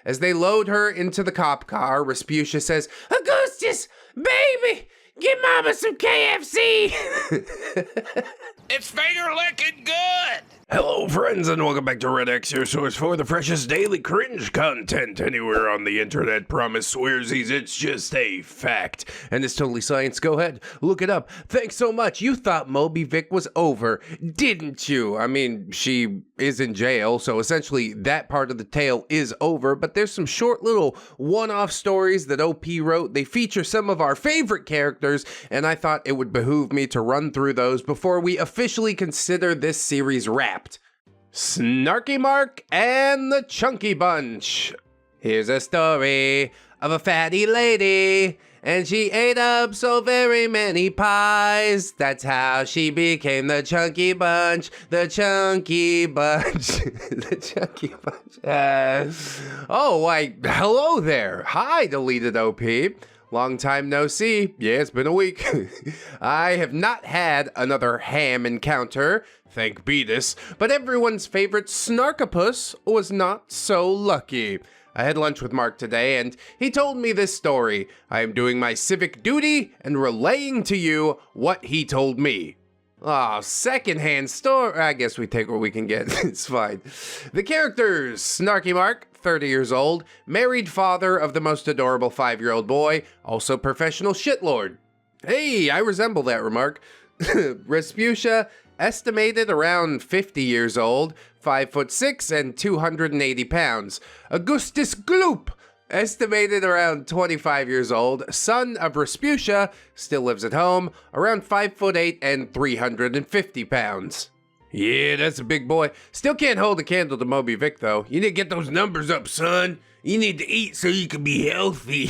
As they load her into the cop car, Respucia says, "Augustus, baby, give Mama some KFC." It's finger licking good! Hello, friends, and welcome back to ReddX, your source for the freshest daily cringe content anywhere on the internet. Promise swearsies, it's just a fact. And it's totally science. Go ahead, look it up. Thanks so much. You thought Moby Vick was over, didn't you? I mean, she is in jail, so essentially that part of the tale is over, but there's some short little one-off stories that OP wrote. They feature some of our favorite characters, and I thought it would behoove me to run through those before we officially consider this series wrapped. Snarky Mark and the Chunky Bunch. Here's a story of a fatty lady, and she ate up so very many pies. That's how she became the Chunky Bunch. The Chunky Bunch. The Chunky Bunch. Oh, why, hello there. Hi, deleted OP. Long time no see. Yeah, it's been a week. I have not had another ham encounter, thank Beatus, but everyone's favorite Snarkopus was not so lucky. I had lunch with Mark today, and he told me this story. I am doing my civic duty and relaying to you what he told me. Oh, secondhand story. I guess we take what we can get. It's fine. The characters: Snarky Mark, 30 years old, married father of the most adorable 5-year-old boy, also professional shitlord. Hey, I resemble that remark. Respucia, estimated around 50 years old, 5'6" and 280 pounds. Augustus Gloop, estimated around 25 years old, son of Respucia, still lives at home, around 5'8" and 350 pounds. Yeah, that's a big boy. Still can't hold a candle to Moby Vick, though. You need to get those numbers up, son. You need to eat so you can be healthy.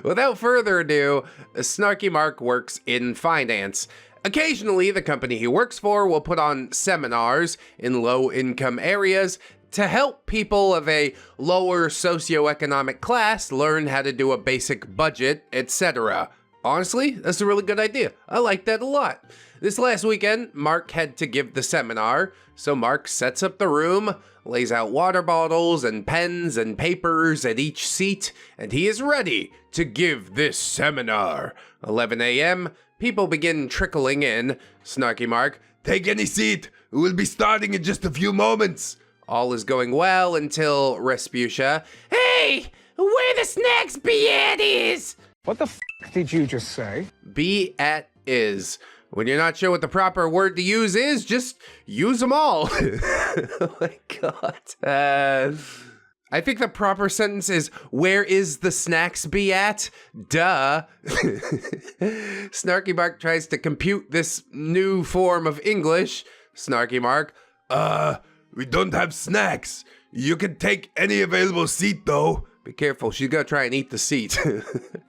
Without further ado, Snarky Mark works in finance. Occasionally, the company he works for will put on seminars in low-income areas to help people of a lower socioeconomic class learn how to do a basic budget, etc. Honestly, that's a really good idea. I like that a lot. This last weekend, Mark had to give the seminar, so Mark sets up the room, lays out water bottles and pens and papers at each seat, and he is ready to give this seminar. 11 a.m., people begin trickling in. Snarky Mark, take any seat. We'll be starting in just a few moments. All is going well until Respucia, hey, where the snacks be at is? What the f*** did you just say? Be at is. When you're not sure what the proper word to use is, just use them all. Oh my god. I think the proper sentence is, where is the snacks be at? Duh. Snarky Mark tries to compute this new form of English. Snarky Mark, we don't have snacks. You can take any available seat, though. Be careful, she's gonna try and eat the seat.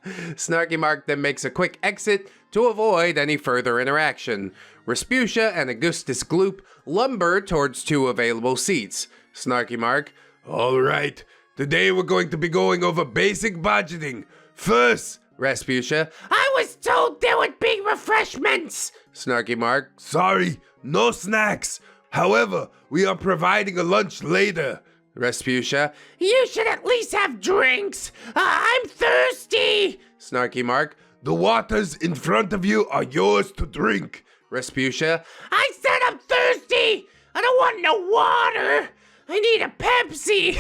Snarky Mark then makes a quick exit to avoid any further interaction. Respucia and Augustus Gloop lumber towards 2 available seats. Snarky Mark, all right, today we're going to be going over basic budgeting. First, Respucia, I was told there would be refreshments. Snarky Mark, sorry, no snacks. However, we are providing a lunch later. Respucia, you should at least have drinks. I'm thirsty. Snarky Mark, the waters in front of you are yours to drink. Respucia, I said I'm thirsty. I don't want no water. I need a Pepsi.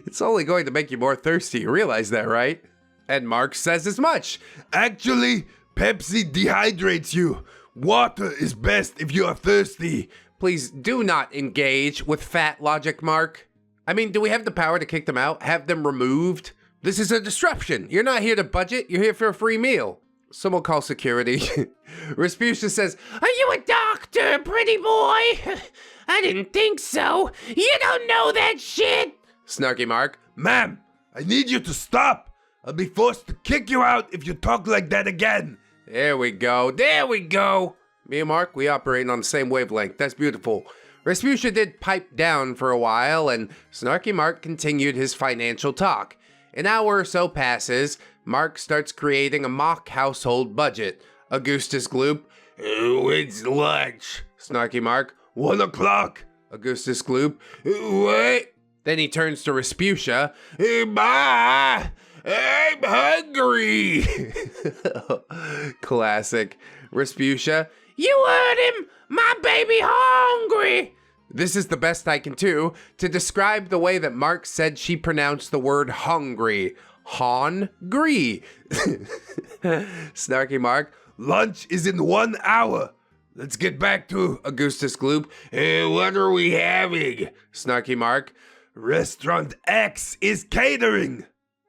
It's only going to make you more thirsty. You realize that, right? And Mark says as much. Actually, Pepsi dehydrates you. Water is best if you are thirsty. Please do not engage with fat logic, Mark. I mean, do we have the power to kick them out? Have them removed? This is a disruption. You're not here to budget. You're here for a free meal. Someone call security. Respucia says, are you a doctor, pretty boy? I didn't think so. You don't know that shit. Snarky Mark, ma'am, I need you to stop. I'll be forced to kick you out if you talk like that again. There we go. There we go. Me and Mark, we operate on the same wavelength. That's beautiful. Respucia did pipe down for a while, and Snarky Mark continued his financial talk. An hour or so passes. Mark starts creating a mock household budget. Augustus Gloop, when's lunch? Snarky Mark, 1 o'clock. Augustus Gloop. What? Then he turns to Respucia. Ma, I'm hungry. Classic. Respucia. You heard him. My baby hungry. This is the best I can do to describe the way that Mark said she pronounced the word hungry. Hon-gry. Snarky Mark. Lunch is in 1 hour. Let's get back to Augustus Gloop. what are we having? Snarky Mark. Restaurant X is catering.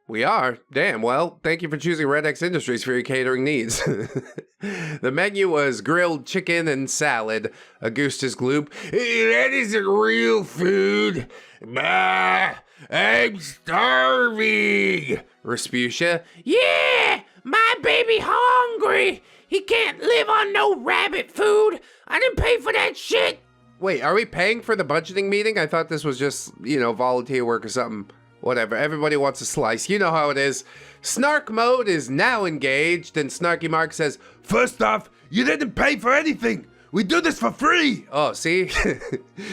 We are? Damn, well, thank you for choosing ReddX Industries for your catering needs. The menu was grilled chicken and salad. Augustus Gloop. That isn't real food. Ma, I'm starving. Respucia. Yeah, my baby hungry. He can't live on no rabbit food. I didn't pay for that shit. Wait, are we paying for the budgeting meeting? I thought this was just, volunteer work or something. Whatever, everybody wants a slice. You know how it is. Snark mode is now engaged, and Snarky Mark says, First off, you didn't pay for anything. We do this for free. oh, see?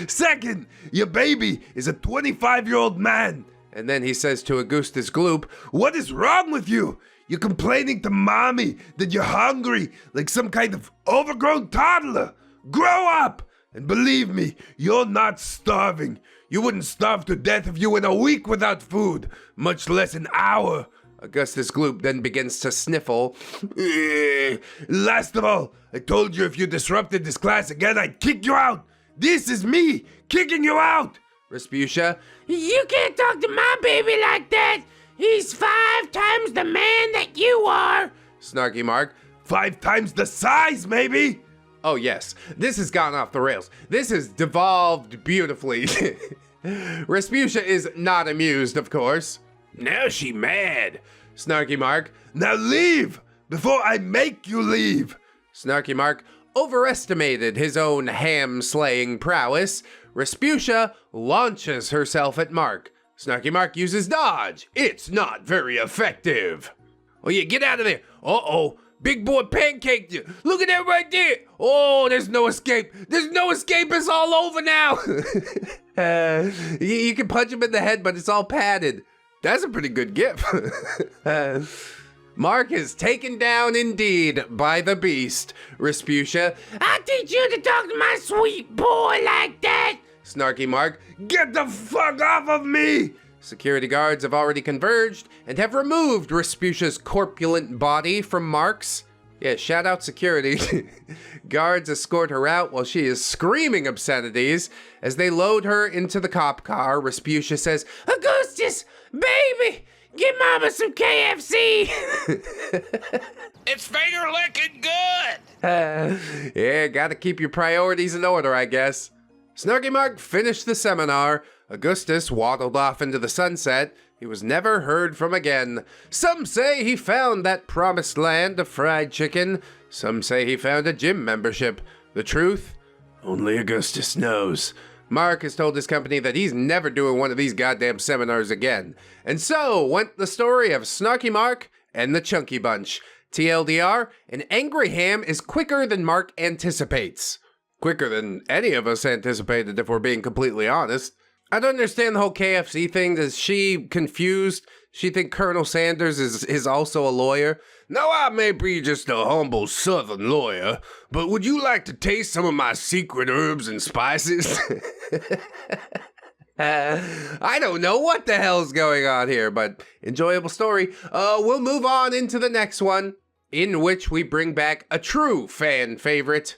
Second, your baby is a 25-year-old man. And then he says to Augustus Gloop, What is wrong with you? You're complaining to mommy that you're hungry like some kind of overgrown toddler. Grow up. And believe me, you're not starving. You wouldn't starve to death if you went a week without food, much less an hour. Augustus Gloop then begins to sniffle. Last of all, I told you if you disrupted this class again, I'd kick you out. This is me kicking you out. Respucia. You can't talk to my baby like that. He's 5 times the man that you are. Snarky Mark. 5 times the size, maybe. Oh yes, this has gone off the rails. This has devolved beautifully. Respucia is not amused, of course. Now she mad. Snarky Mark. Now leave before I make you leave. Snarky Mark overestimated his own ham-slaying prowess. Respucia launches herself at Mark. Snarky Mark uses dodge. It's not very effective. Oh yeah, get out of there. Uh-oh. Big boy pancaked you. Look at that right there. Oh, there's no escape. There's no escape. It's all over now. You can punch him in the head, but it's all padded. That's a pretty good gif. Mark is taken down indeed by the beast. Respucia. I'll teach you to talk to my sweet boy like that. Snarky Mark. Get the fuck off of me. Security guards have already converged and have removed Respucia's corpulent body from Mark's. Yeah, shout out security. Guards escort her out while she is screaming obscenities. As they load her into the cop car, Respucia says, Augustus, baby, give mama some KFC. It's finger licking good. Yeah, gotta keep your priorities in order, I guess. Snarky Mark finished the seminar. Augustus waddled off into the sunset. He was never heard from again. Some say he found that promised land of fried chicken. Some say he found a gym membership. The truth? Only Augustus knows. Mark has told his company that he's never doing one of these goddamn seminars again. And so went the story of Snarky Mark and the Chunky Bunch. TLDR, an angry ham is quicker than Mark anticipates. Quicker than any of us anticipated, if we're being completely honest. I don't understand the whole KFC thing. Is she confused? She think Colonel Sanders is also a lawyer? Now, I may be just a humble southern lawyer, but would you like to taste some of my secret herbs and spices? I don't know what the hell's going on here, but enjoyable story. We'll move on into the next one, in which we bring back a true fan favorite.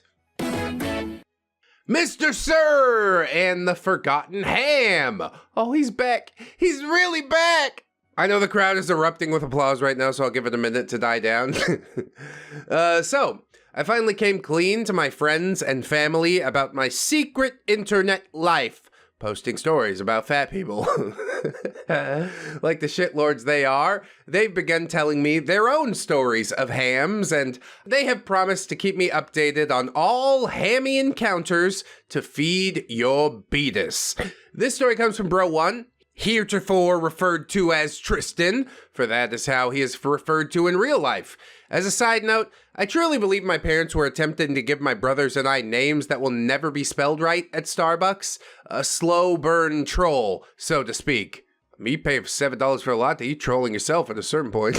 Mr. Sir and the Forgotten Ham. Oh, he's back. He's really back. I know the crowd is erupting with applause right now, so I'll give it a minute to die down. So, I finally came clean to my friends and family about my secret internet life, posting stories about fat people. Like the shitlords they are, they've begun telling me their own stories of hams, and they have promised to keep me updated on all hammy encounters to feed your beatus. This story comes from Bro1. heretofore referred to as Tristan, for that is how he is referred to in real life. As a side note, I truly believe my parents were attempting to give my brothers and I names that will never be spelled right at Starbucks. A slow burn troll, so to speak. Me pay $7 for a latte, you trolling yourself at a certain point.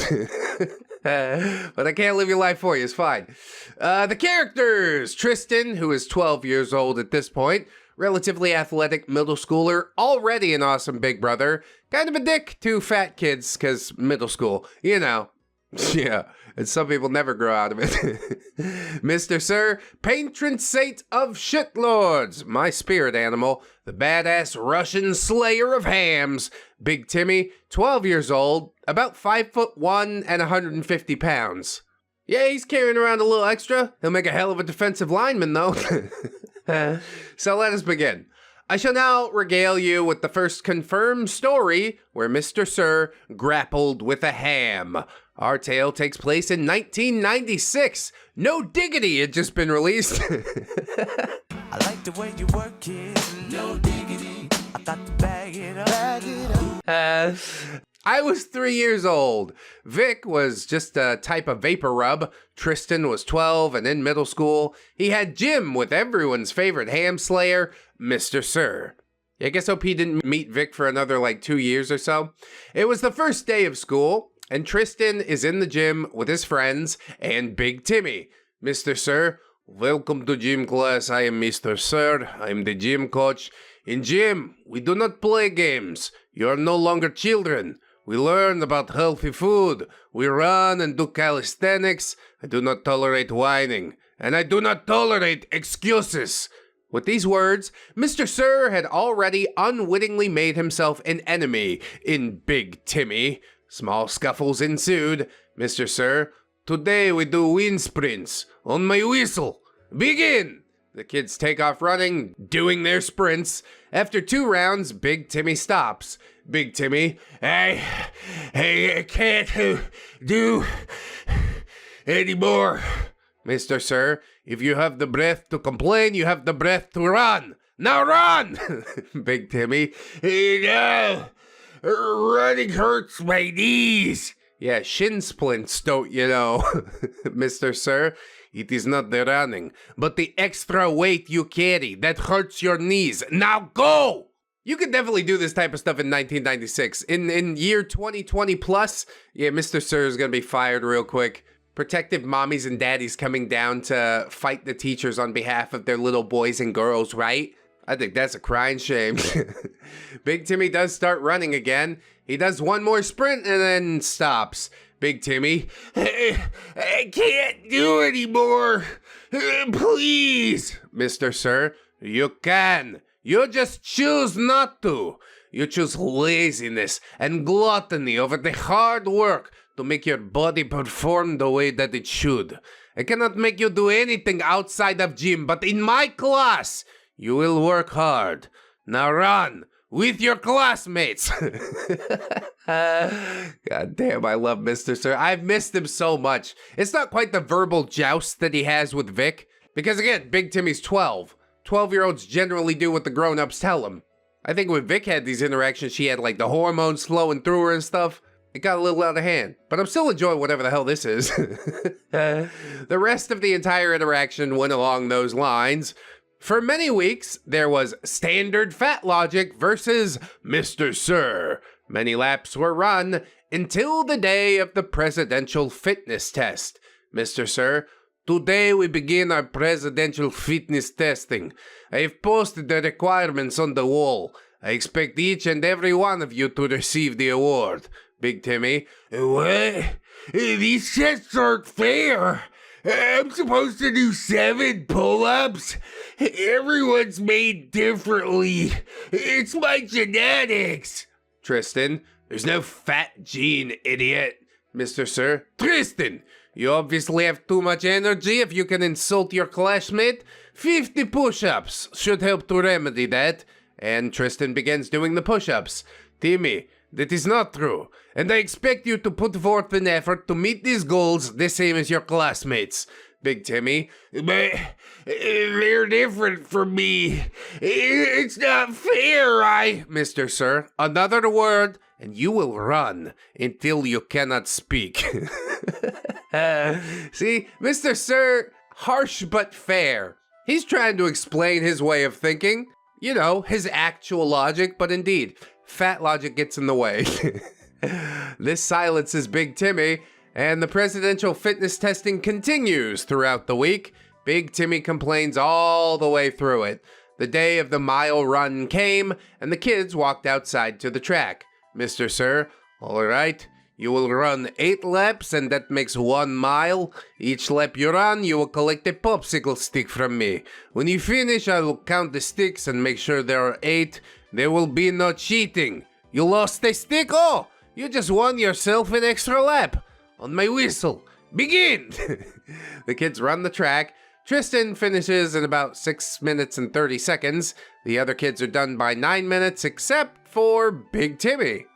But I can't live your life for you, it's fine. The characters! Tristan, who is 12 years old at this point, relatively athletic middle schooler, already an awesome big brother, kind of a dick to fat kids, cause middle school, you know. Yeah, and some people never grow out of it. Mr. Sir, patron saint of shitlords, my spirit animal, the badass Russian slayer of hams. Big Timmy, 12 years old, about 5'1" and 150 pounds. Yeah, he's carrying around a little extra. He'll make a hell of a defensive lineman, though. So let us begin. I shall now regale you with the first confirmed story where Mr. Sir grappled with a ham. Our tale takes place in 1996. No diggity had just been released. I like the way you work it. No diggity. I got to bag it up. I was 3 years old. Vick was just a type of vapor rub. Tristan was 12 and in middle school. He had Jim with everyone's favorite ham slayer, Mr. Sir. I guess OP didn't meet Vick for another 2 years or so. It was the first day of school, and Tristan is in the gym with his friends and Big Timmy. Mr. Sir, welcome to gym class. I am Mr. Sir. I'm the gym coach. In gym, we do not play games. You are no longer children. We learn about healthy food. We run and do calisthenics. I do not tolerate whining. And I do not tolerate excuses. With these words, Mr. Sir had already unwittingly made himself an enemy in Big Timmy. Small scuffles ensued. Mr. Sir, today we do wind sprints. On my whistle. Begin! The kids take off running, doing their sprints. After 2 rounds, Big Timmy stops. Big Timmy, I can't do anymore. Mr. Sir, if you have the breath to complain, you have the breath to run. Now run! Big Timmy, no, running hurts my knees. Yeah, shin splints, don't you know? Mr. Sir, it is not the running, but the extra weight you carry that hurts your knees. Now go! You could definitely do this type of stuff in 1996. In year 2020 plus, yeah, Mr. Sir is gonna be fired real quick. Protective mommies and daddies coming down to fight the teachers on behalf of their little boys and girls, right? I think that's a crying shame. Big Timmy does start running again. He does one more sprint and then stops. Big Timmy, I can't do anymore. Please. Mr. Sir, you can. You just choose not to. You choose laziness and gluttony over the hard work to make your body perform the way that it should. I cannot make you do anything outside of gym, but in my class, you will work hard. Now run with your classmates. God damn, I love Mr. Sir. I've missed him so much. It's not quite the verbal joust that he has with Vick, because again, Big Timmy's 12. 12-year-olds generally do what the grown-ups tell them. I think when Vick had these interactions, she had the hormones flowing through her and stuff. It got a little out of hand, but I'm still enjoying whatever the hell this is. The rest of the entire interaction went along those lines. For many weeks, there was standard fat logic versus Mr. Sir. Many laps were run until the day of the presidential fitness test. Mr. Sir, today we begin our presidential fitness testing. I have posted the requirements on the wall. I expect each and every one of you to receive the award. Big Timmy, what? These tests aren't fair. I'm supposed to do 7 pull-ups? Everyone's made differently. It's my genetics. Tristan, there's no fat gene, idiot. Mr. Sir, Tristan, you obviously have too much energy if you can insult your classmate. 50 push-ups should help to remedy that. And Tristan begins doing the push-ups. Timmy, that is not true, and I expect you to put forth an effort to meet these goals the same as your classmates. Big Timmy. But they're different from me. It's not fair, Mr. Sir, another word and you will run until you cannot speak. See, Mr. Sir, harsh but fair. He's trying to explain his way of thinking. You know, his actual logic, but indeed, fat logic gets in the way. This silences Big Timmy, and the presidential fitness testing continues throughout the week. Big Timmy complains all the way through it. The day of the mile run came, and the kids walked outside to the track. Mr. Sir, all right, you will run 8 laps, and that makes 1 mile. Each lap you run, you will collect a popsicle stick from me. When you finish, I will count the sticks and make sure there are 8. There will be no cheating. You lost a stick? Oh, you just won yourself an extra lap. On my whistle, begin! The kids run the track. Tristan finishes in about 6 minutes and 30 seconds. The other kids are done by 9 minutes, except for Big Timmy.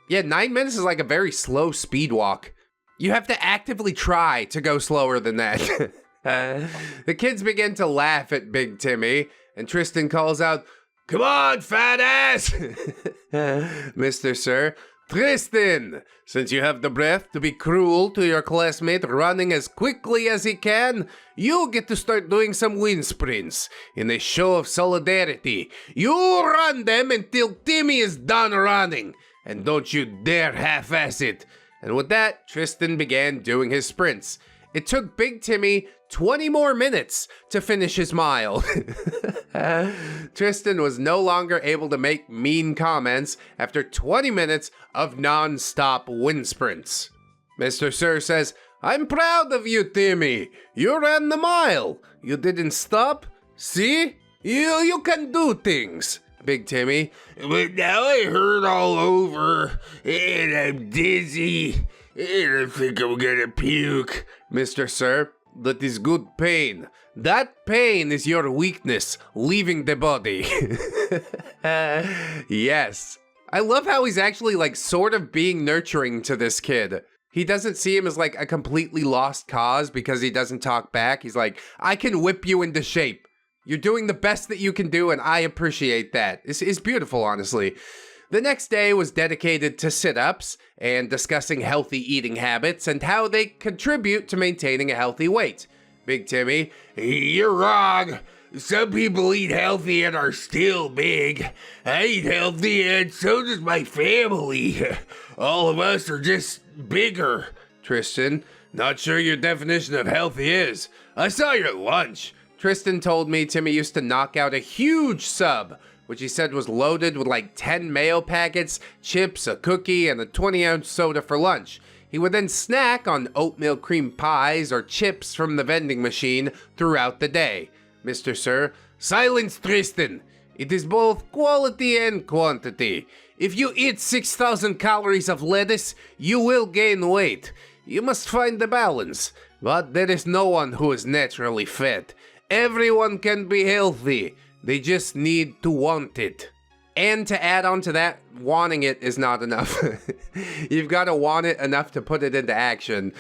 Yeah, 9 minutes is like a very slow speed walk. You have to actively try to go slower than that. The kids begin to laugh at Big Timmy, and Tristan calls out, "Come on, fat ass!" Mr. Sir, Tristan, since you have the breath to be cruel to your classmate running as quickly as he can, you get to start doing some wind sprints in a show of solidarity. You run them until Timmy is done running, and don't you dare half-ass it. And with that, Tristan began doing his sprints. It took Big Timmy 20 more minutes to finish his mile. Tristan was no longer able to make mean comments after 20 minutes of non-stop wind sprints. Mr. Sir says, "I'm proud of you, Timmy. You ran the mile. You didn't stop. See? You can do things." Big Timmy, "But now I hurt all over, and I'm dizzy, and I think I'm gonna puke." Mr. Sir, that is good pain. That pain is your weakness leaving the body. Yes. I love how he's actually like sort of being nurturing to this kid. He doesn't see him as like a completely lost cause because he doesn't talk back. He's like, I can whip you into shape. You're doing the best that you can do, and I appreciate that. It's beautiful, honestly. The next day was dedicated to sit-ups and discussing healthy eating habits and how they contribute to maintaining a healthy weight. Big Timmy, "You're wrong. Some people eat healthy and are still big. I eat healthy and so does my family. All of us are just bigger." Tristan, not sure your definition of healthy is. I saw your lunch. Tristan told me Timmy used to knock out a huge sub, which he said was loaded with like 10 mayo packets, chips, a cookie, and a 20-ounce soda for lunch. He would then snack on oatmeal cream pies or chips from the vending machine throughout the day. Mr. Sir, silence Tristan. It is both quality and quantity. If you eat 6,000 calories of lettuce, you will gain weight. You must find the balance. But there is no one who is naturally fat. Everyone can be healthy. They just need to want it. And to add on to that, wanting it is not enough. You've got to want it enough to put it into action.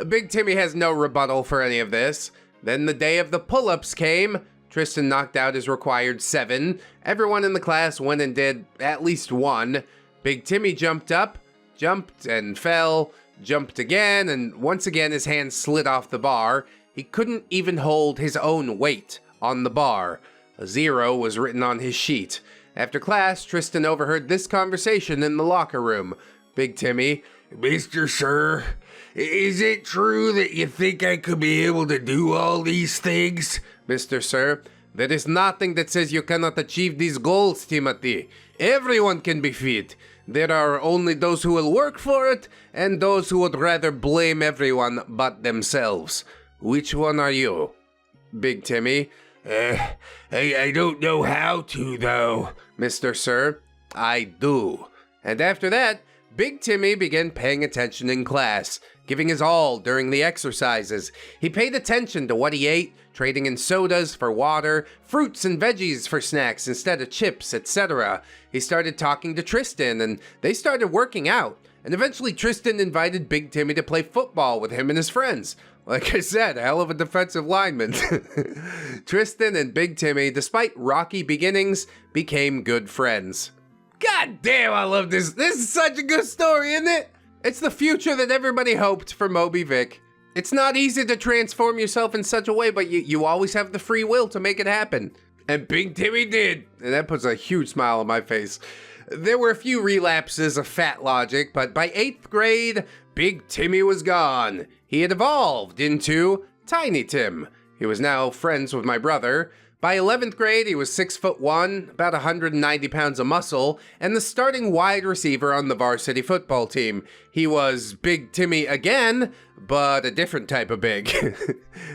Big Timmy has no rebuttal for any of this. Then the day of the pull-ups came. Tristan knocked out his required 7. Everyone in the class went and did at least 1. Big Timmy jumped up, jumped and fell, jumped again, and once again his hand slid off the bar. He couldn't even hold his own weight on the bar. A 0 was written on his sheet. After class, Tristan overheard this conversation in the locker room. Big Timmy, "Mr. Sir, is it true that you think I could be able to do all these things?" Mr. Sir, there is nothing that says you cannot achieve these goals, Timothy. Everyone can be fit. There are only those who will work for it and those who would rather blame everyone but themselves. Which one are you? Big Timmy, I don't know how to, though. Mr. Sir, I do. And after that, Big Timmy began paying attention in class, giving his all during the exercises. He paid attention to what he ate, trading in sodas for water, fruits and veggies for snacks instead of chips, etc. He started talking to Tristan, and they started working out. And eventually Tristan invited Big Timmy to play football with him and his friends. Like I said, hell of a defensive lineman. Tristan and Big Timmy, despite rocky beginnings, became good friends. God damn, I love this. This is such a good story, isn't it? It's the future that everybody hoped for Moby Vick. It's not easy to transform yourself in such a way, but you always have the free will to make it happen. And Big Timmy did, and that puts a huge smile on my face. There were a few relapses of fat logic, but by 8th grade, Big Timmy was gone. He had evolved into Tiny Tim. He was now friends with my brother. By 11th grade, he was 6'1", about 190 pounds of muscle, and the starting wide receiver on the varsity football team. He was Big Timmy again, but a different type of big.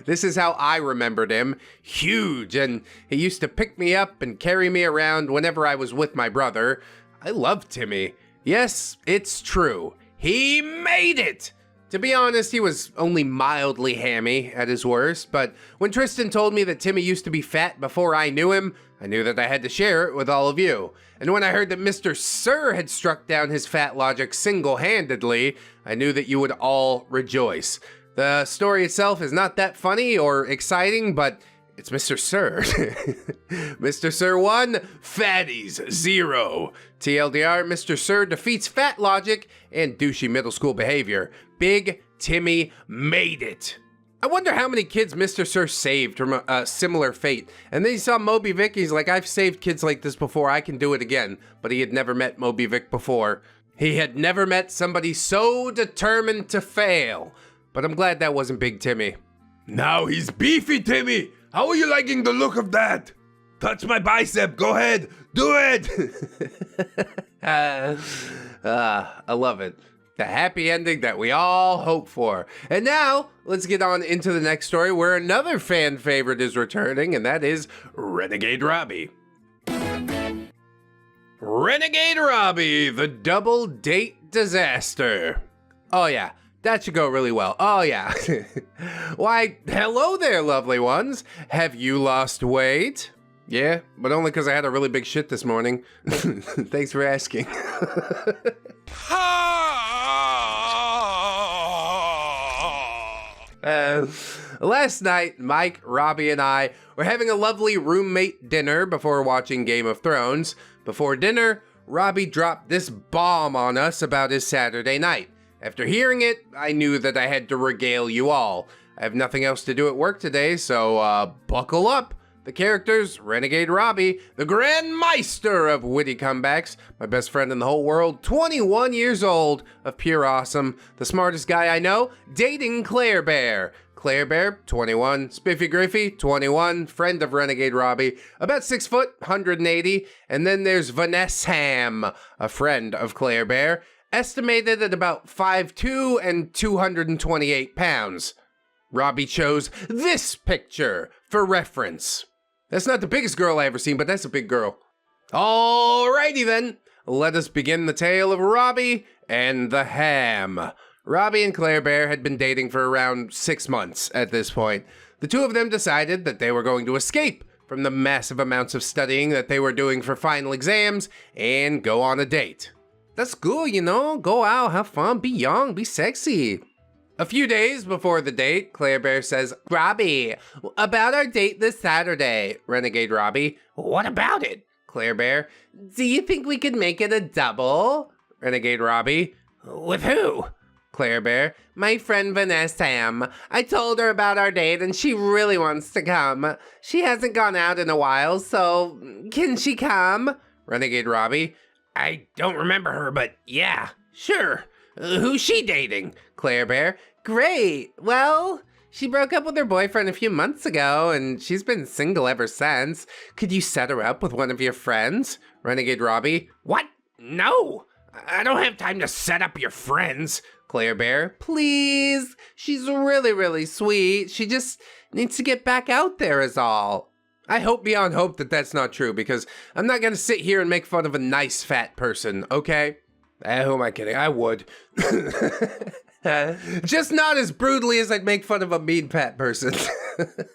This is how I remembered him. Huge, and he used to pick me up and carry me around whenever I was with my brother. I loved Timmy. Yes, it's true. He made it! To be honest, he was only mildly hammy at his worst, but when Tristan told me that Timmy used to be fat before I knew him, I knew that I had to share it with all of you. And when I heard that Mr. Sir had struck down his fat logic single-handedly, I knew that you would all rejoice. The story itself is not that funny or exciting, but it's Mr. Sir. Mr. Sir 1, fatties 0. TLDR, Mr. Sir defeats fat logic and douchey middle school behavior. Big Timmy made it. I wonder how many kids Mr. Sir saved from a similar fate. And then he saw Moby Vick, he's like, I've saved kids like this before, I can do it again. But he had never met Moby Vick before. He had never met somebody so determined to fail. But I'm glad that wasn't Big Timmy. Now he's beefy, Timmy. How are you liking the look of that? Touch my bicep. Go ahead. Do it. I love it. The happy ending that we all hope for. And now, let's get on into the next story where another fan favorite is returning, and that is Renegade Robbie. Renegade Robbie, the double date disaster. Oh yeah, that should go really well. Oh yeah. Why, hello there, lovely ones. Have you lost weight? Yeah, but only because I had a really big shit this morning. Thanks for asking. Last night, Mike, Robbie, and I were having a lovely roommate dinner before watching Game of Thrones. Before dinner, Robbie dropped this bomb on us about his Saturday night. After hearing it, I knew that I had to regale you all. I have nothing else to do at work today, so buckle up. The characters, Renegade Robbie, the Grand Meister of witty comebacks, my best friend in the whole world, 21 years old, of pure awesome, the smartest guy I know, dating Claire Bear. Claire Bear, 21, Spiffy Griffy, 21, friend of Renegade Robbie, about 6 foot, 180, and then there's Vanessa Ham, a friend of Claire Bear, estimated at about 5'2" and 228 pounds. Robbie chose this picture for reference. That's not the biggest girl I ever seen, but that's a big girl. Alrighty then, let us begin the tale of Robbie and the Ham. Robbie and Claire Bear had been dating for around 6 months at this point. The two of them decided that they were going to escape from the massive amounts of studying that they were doing for final exams and go on a date. That's good, you know, go out, have fun, be young, be sexy. A few days before the date, Claire Bear says, Robbie, about our date this Saturday. Renegade Robbie, what about it? Claire Bear, do you think we could make it a double? Renegade Robbie, with who? Claire Bear, my friend Vanessa Ham. I told her about our date and she really wants to come. She hasn't gone out in a while, so can she come? Renegade Robbie, I don't remember her, but yeah, sure. Who's she dating? Claire Bear, great. Well, she broke up with her boyfriend a few months ago and she's been single ever since. Could you set her up with one of your friends? Renegade Robbie, what? No, I don't have time to set up your friends. Claire Bear, please. She's really, really sweet. She just needs to get back out there is all. I hope beyond hope that that's not true because I'm not going to sit here and make fun of a nice fat person, okay? Who am I kidding? I would. Just not as brutally as I'd make fun of a mean fat person. So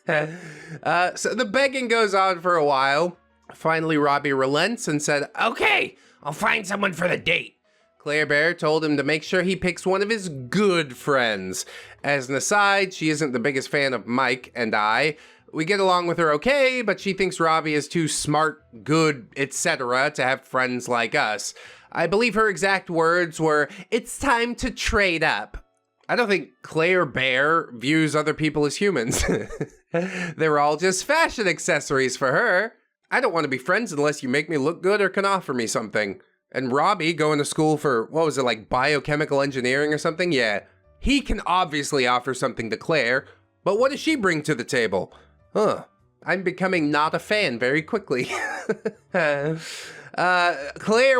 the begging goes on for a while. Finally, Robbie relents and said, okay, I'll find someone for the date. Claire Bear told him to make sure he picks one of his good friends. As an aside, she isn't the biggest fan of Mike and I. We get along with her okay, but she thinks Robbie is too smart, good, etc. to have friends like us. I believe her exact words were, "It's time to trade up." I don't think Claire Bear views other people as humans. They're all just fashion accessories for her. I don't want to be friends unless you make me look good or can offer me something. And Robbie going to school for, what was it, like biochemical engineering or something? Yeah, he can obviously offer something to Claire, but what does she bring to the table? I'm becoming not a fan very quickly. Claire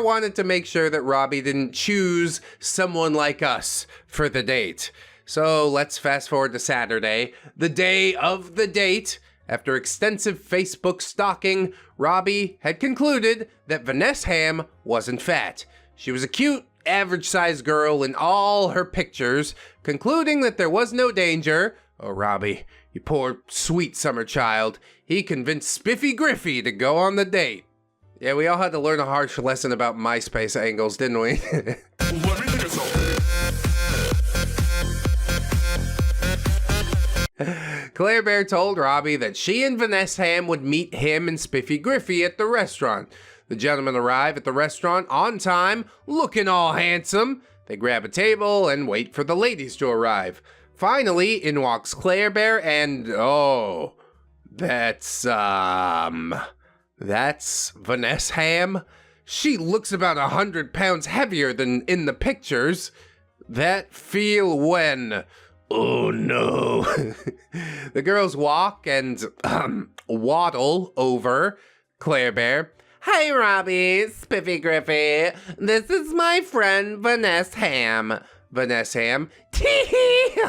wanted to make sure that Robbie didn't choose someone like us for the date. So let's fast forward to Saturday, the day of the date. After extensive Facebook stalking, Robbie had concluded that Vanessa Ham wasn't fat. She was a cute, average-sized girl in all her pictures, concluding that there was no danger. Oh, Robbie, you poor, sweet summer child. He convinced Spiffy Griffey to go on the date. Yeah, we all had to learn a harsh lesson about MySpace angles, didn't we? Claire Bear told Robbie that she and Vanessa Ham would meet him and Spiffy Griffey at the restaurant. The gentlemen arrive at the restaurant on time, looking all handsome. They grab a table and wait for the ladies to arrive. Finally, in walks Claire Bear and, oh, that's Vanessa Ham. She looks about 100 pounds heavier than in the pictures. That feel when... Oh no. The girls walk and waddle over Claire Bear. "Hey Robbie, Spiffy Griffey, this is my friend Vanessa Ham." Vanessa Ham. Tee-hee!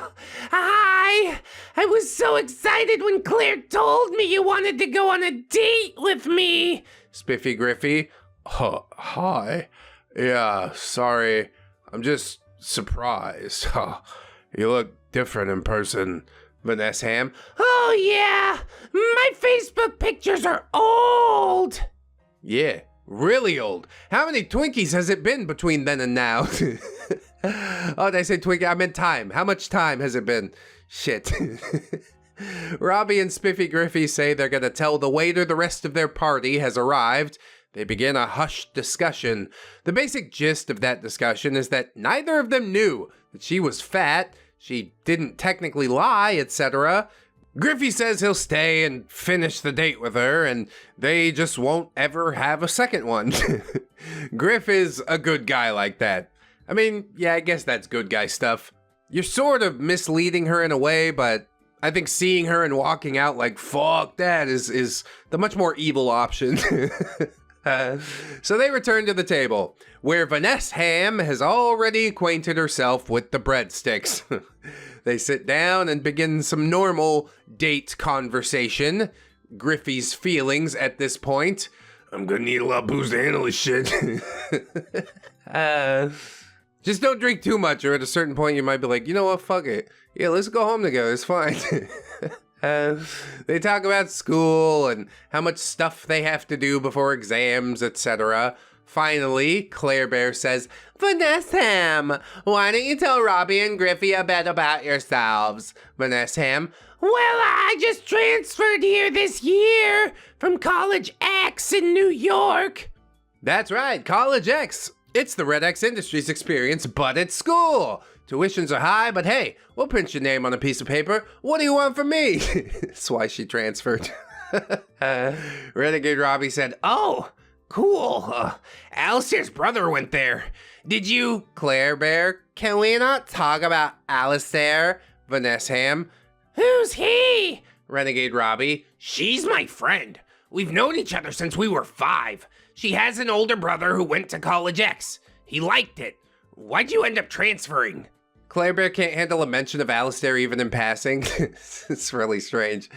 Hi! I was so excited when Claire told me you wanted to go on a date with me. Spiffy Griffey. Hi. Yeah, sorry. I'm just surprised. You look different in person. Vanessa Ham. Oh yeah, my Facebook pictures are old. Yeah, really old. How many Twinkies has it been between then and now? Oh, did I say Twinkie? I meant time. How much time has it been? Shit. Robbie and Spiffy Griffey say they're gonna tell the waiter the rest of their party has arrived. They begin a hushed discussion. The basic gist of that discussion is that neither of them knew that she was fat, she didn't technically lie, etc. Griffey says he'll stay and finish the date with her, and they just won't ever have a second one. Griff is a good guy like that. I mean, yeah, I guess that's good guy stuff. You're sort of misleading her in a way, but I think seeing her and walking out like, fuck that, is the much more evil option. So they return to the table, where Vanessa Ham has already acquainted herself with the breadsticks. They sit down and begin some normal date conversation. Griffey's feelings at this point. I'm gonna need a lot of booze to handle this shit. Just don't drink too much, or at a certain point you might be like, you know what, fuck it. Yeah, let's go home together, it's fine. They talk about school and how much stuff they have to do before exams, etc. Finally, Claire Bear says, Vanessa Ham, why don't you tell Robbie and Griffey a bit about yourselves? Vanessa Ham, well, I just transferred here this year from College X in New York. That's right, College X. It's the ReddX Industries experience, but at school. Tuitions are high, but hey, we'll print your name on a piece of paper. What do you want from me? That's why she transferred. Renegade Robbie said, oh, cool. Alistair's brother went there. Did you? Claire Bear, can we not talk about Alistair? Vanessa Ham. Who's he? Renegade Robbie. She's my friend. We've known each other since we were 5. She has an older brother who went to College X. He liked it. Why'd you end up transferring? Claire Bear can't handle a mention of Alistair even in passing. It's really strange.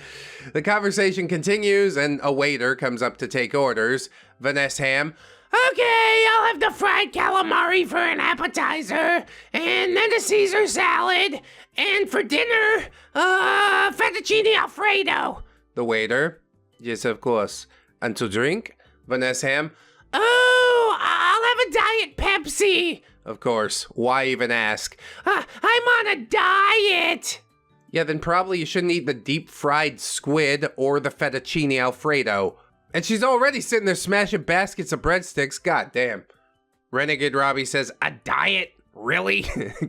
The conversation continues and a waiter comes up to take orders. Vanessa Ham. Okay, I'll have the fried calamari for an appetizer, and then a Caesar salad, and for dinner, fettuccine alfredo. The waiter. Yes, of course. And to drink? Vanessa Ham. Oh, I'll have a Diet Pepsi. Of course, why even ask? I'm on a diet. Yeah, then probably you shouldn't eat the deep-fried squid or the fettuccine alfredo. And she's already sitting there smashing baskets of breadsticks, goddamn. Renegade Robbie says, A diet? Really?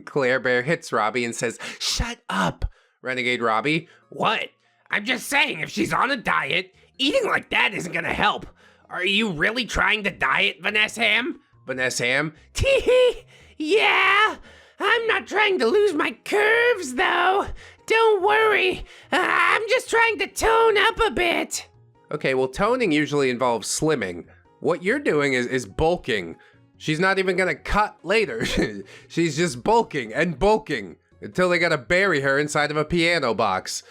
Claire Bear hits Robbie and says, shut up. Renegade Robbie, What? I'm just saying, if she's on a diet, eating like that isn't gonna help. Are you really trying to diet, Vanessa Ham? Vanessa Ham, Tee-hee! Yeah! I'm not trying to lose my curves, though. Don't worry. I'm just trying to tone up a bit. okay, well, toning usually involves slimming. What you're doing is bulking. She's not even gonna cut later. She's just bulking and bulking until they gotta bury her inside of a piano box.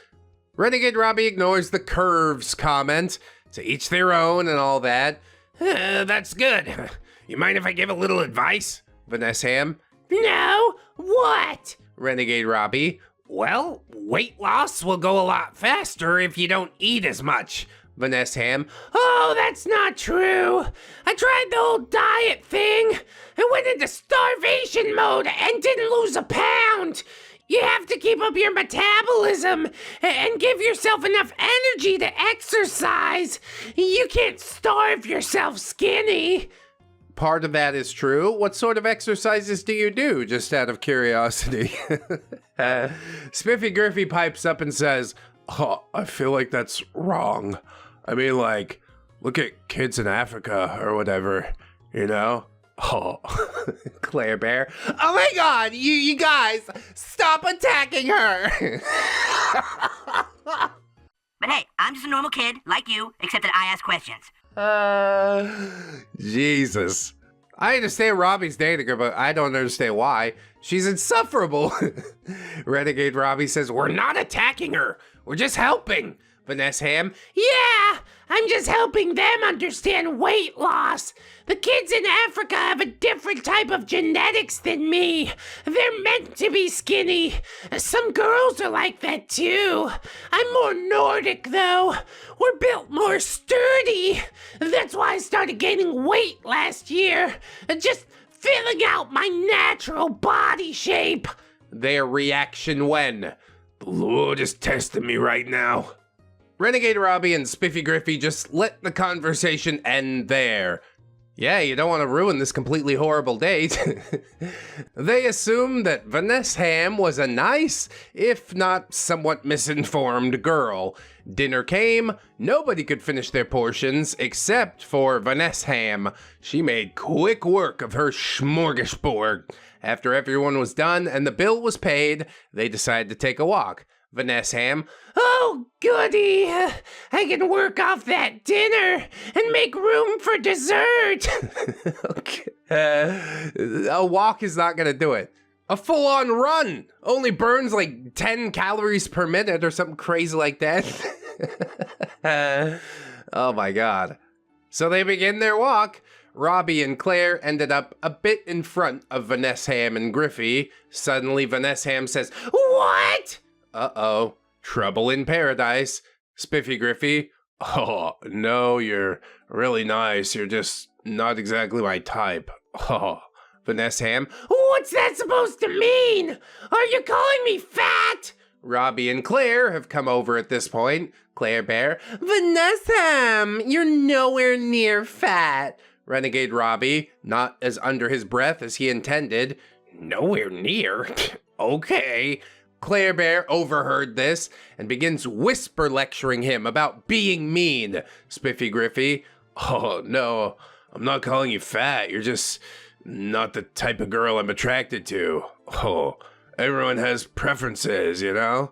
Renegade Robbie ignores the curves comment. To each their own and all that. That's good. You mind if I give a little advice? Vanessa Ham, No? What? Renegade Robbie, Well, weight loss will go a lot faster if you don't eat as much. Vanessa Ham, Oh, that's not true. I tried the whole diet thing. I went into starvation mode and didn't lose a pound. You have to keep up your metabolism and give yourself enough energy to exercise. You can't starve yourself skinny. part of that is true. What sort of exercises do you do, just out of curiosity? Spiffy Griffy pipes up and says, oh, I feel like that's wrong. I mean, like, look at kids in Africa or whatever, you know? Oh, Claire Bear. Oh my god, you guys, stop attacking her! But hey, I'm just a normal kid, like you, except that I ask questions. Jesus. I understand Robbie's dating her, but I don't understand why. She's insufferable. Renegade Robbie says, we're not attacking her. We're just helping. Vanessa Ham, Yeah, I'm just helping them understand weight loss. The kids in Africa have a different type of genetics than me. They're meant to be skinny. Some girls are like that too. I'm more Nordic though. We're built more sturdy. That's why I started gaining weight last year. Just filling out my natural body shape. their reaction when? The Lord is testing me right now. Renegade Robbie and Spiffy Griffy just let the conversation end there. Yeah, you don't want to ruin this completely horrible date. They assumed that Vanessa Ham was a nice, if not somewhat misinformed girl. Dinner came, nobody could finish their portions except for Vanessa Ham. She made quick work of her smorgasbord. After everyone was done and the bill was paid, they decided to take a walk. Vanessa Ham, Oh, goody. I can work off that dinner and make room for dessert. okay. A walk is not gonna do it. A full-on run only burns like 10 calories per minute or something crazy like that. Oh my god. So they begin their walk. Robbie and Claire ended up a bit in front of Vanessa Ham and Griffy. Suddenly Vanessa Ham says, What? uh-oh, trouble in paradise. Spiffy Griffy, oh, no, you're really nice. You're just not exactly my type. Oh, Vanessa Ham, What's that supposed to mean? Are you calling me fat? Robbie and Claire have come over at this point. Claire Bear, Vanessa Ham, you're nowhere near fat. Renegade Robbie, not as under his breath as he intended. Nowhere near. Okay. Claire Bear overheard this and begins whisper lecturing him about being mean. Spiffy Griffy, oh no, I'm not calling you fat. You're just not the type of girl I'm attracted to. Oh, everyone has preferences, you know?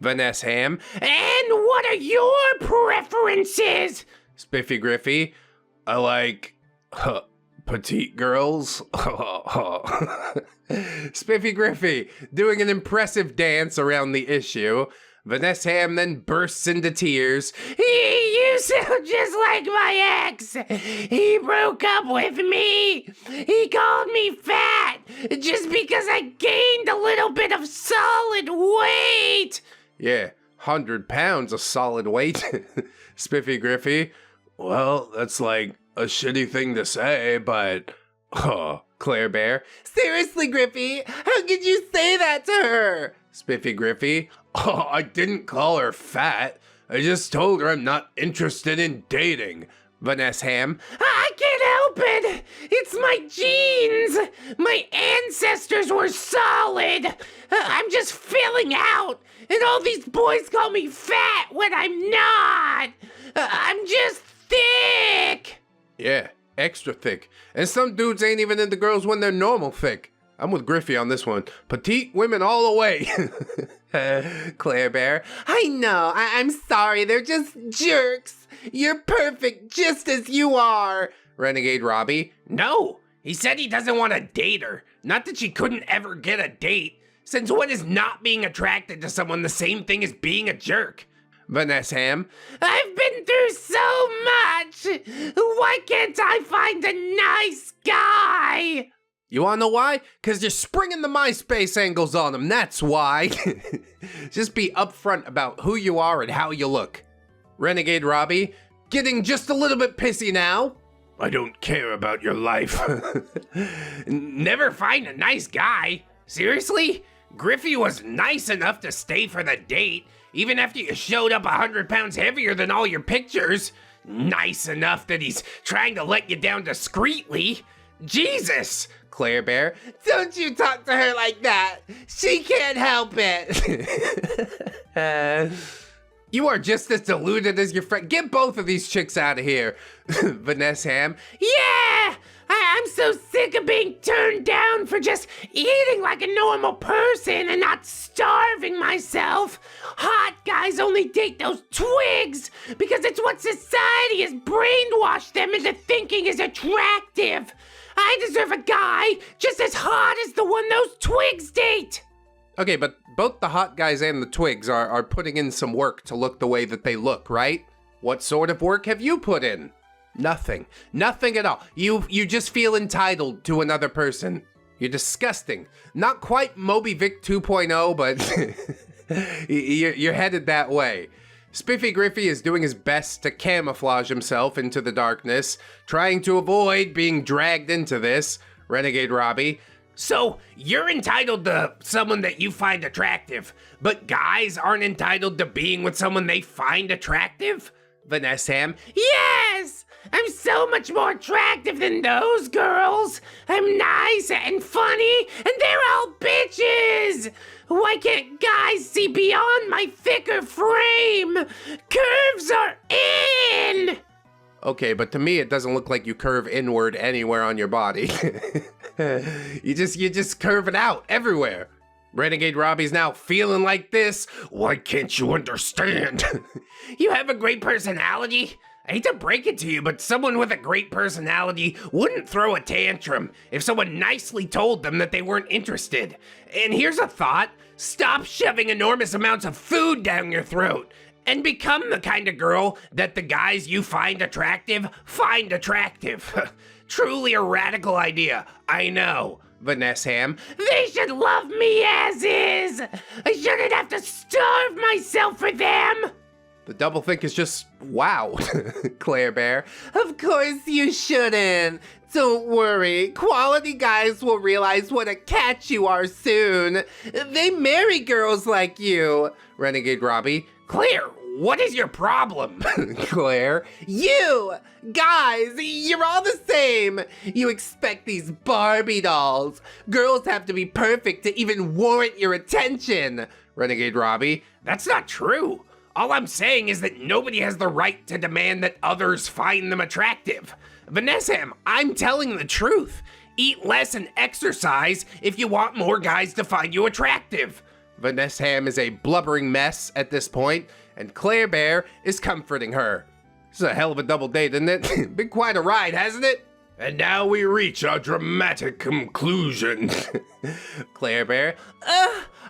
Vanessa Ham, And what are your preferences? Spiffy Griffy, I like petite girls. Spiffy Griffy doing an impressive dance around the issue. Vanessa Ham then bursts into tears. You sound just like my ex. He broke up with me. He called me fat just because I gained a little bit of solid weight. Yeah, 100 pounds of solid weight. Spiffy Griffy, well, that's like a shitty thing to say, but... Claire Bear. Seriously, Griffey, how could you say that to her? Spiffy Griffey. Oh, I didn't call her fat. I just told her I'm not interested in dating. Vanessa Ham. I can't help it. It's my genes. My ancestors were solid. I'm just filling out. And all these boys call me fat when I'm not. I'm just thick. Yeah, extra thick. And some dudes ain't even into girls when they're normal thick. I'm with Griffey on this one. Petite women all the way. Claire Bear. I know. I'm sorry. They're just jerks. You're perfect just as you are. Renegade Robbie. No, he said he doesn't want to date her. Not that she couldn't ever get a date. Since when is not being attracted to someone the same thing as being a jerk? Vanessa Ham. I've been through so much. Why can't I find a nice guy? You wanna know why? Cause you're springing the MySpace angles on them, that's why. Just be upfront about who you are and how you look. Renegade Robbie, getting just a little bit pissy now. I don't care about your life. Never find a nice guy. Seriously? Griffey was nice enough to stay for the date, even after you showed up 100 pounds heavier than all your pictures. Nice enough that he's trying to let you down discreetly. Jesus! Claire Bear, don't you talk to her like that. She can't help it. You are just as deluded as your friend. Get both of these chicks out of here. Vanessa Ham. Yeah! I'm so sick of being turned down for just eating like a normal person and not starving myself. Hot guys only date those twigs because it's what society has brainwashed them into thinking is attractive. I deserve a guy just as hot as the one those twigs date. Okay, but both the hot guys and the twigs are putting in some work to look the way that they look, right? What sort of work have you put in? Nothing. Nothing at all. You just feel entitled to another person. You're disgusting. Not quite Moby Vick 2.0, but you're headed that way. Spiffy Griffey is doing his best to camouflage himself into the darkness, trying to avoid being dragged into this. Renegade Robbie. So, you're entitled to someone that you find attractive, but guys aren't entitled to being with someone they find attractive? Vanessa Ham. Yes! I'm so much more attractive than those girls. I'm nice and funny, and they're all bitches. Why can't guys see beyond my thicker frame? Curves are in! Okay, but to me it doesn't look like you curve inward anywhere on your body. You just curve it out everywhere. Renegade Robbie's now feeling like this. Why can't you understand? You have a great personality. I hate to break it to you, but someone with a great personality wouldn't throw a tantrum if someone nicely told them that they weren't interested. And here's a thought. Stop shoving enormous amounts of food down your throat and become the kind of girl that the guys you find attractive find attractive. Truly a radical idea, I know. Vanessa Ham. They should love me as is. I shouldn't have to starve myself for them. The doublethink is just wow. Claire Bear. Of course you shouldn't. Don't worry. Quality guys will realize what a catch you are soon. They marry girls like you. Renegade Robbie. Claire, what is your problem? Claire. You! Guys, you're all the same. You expect these Barbie dolls. Girls have to be perfect to even warrant your attention. Renegade Robbie. That's not true. All I'm saying is that nobody has the right to demand that others find them attractive. Vanessa, I'm telling the truth. Eat less and exercise if you want more guys to find you attractive. Vanessa Ham is a blubbering mess at this point, and Claire Bear is comforting her. This is a hell of a double date, isn't it? Been quite a ride, hasn't it? And now we reach our dramatic conclusion. Claire Bear.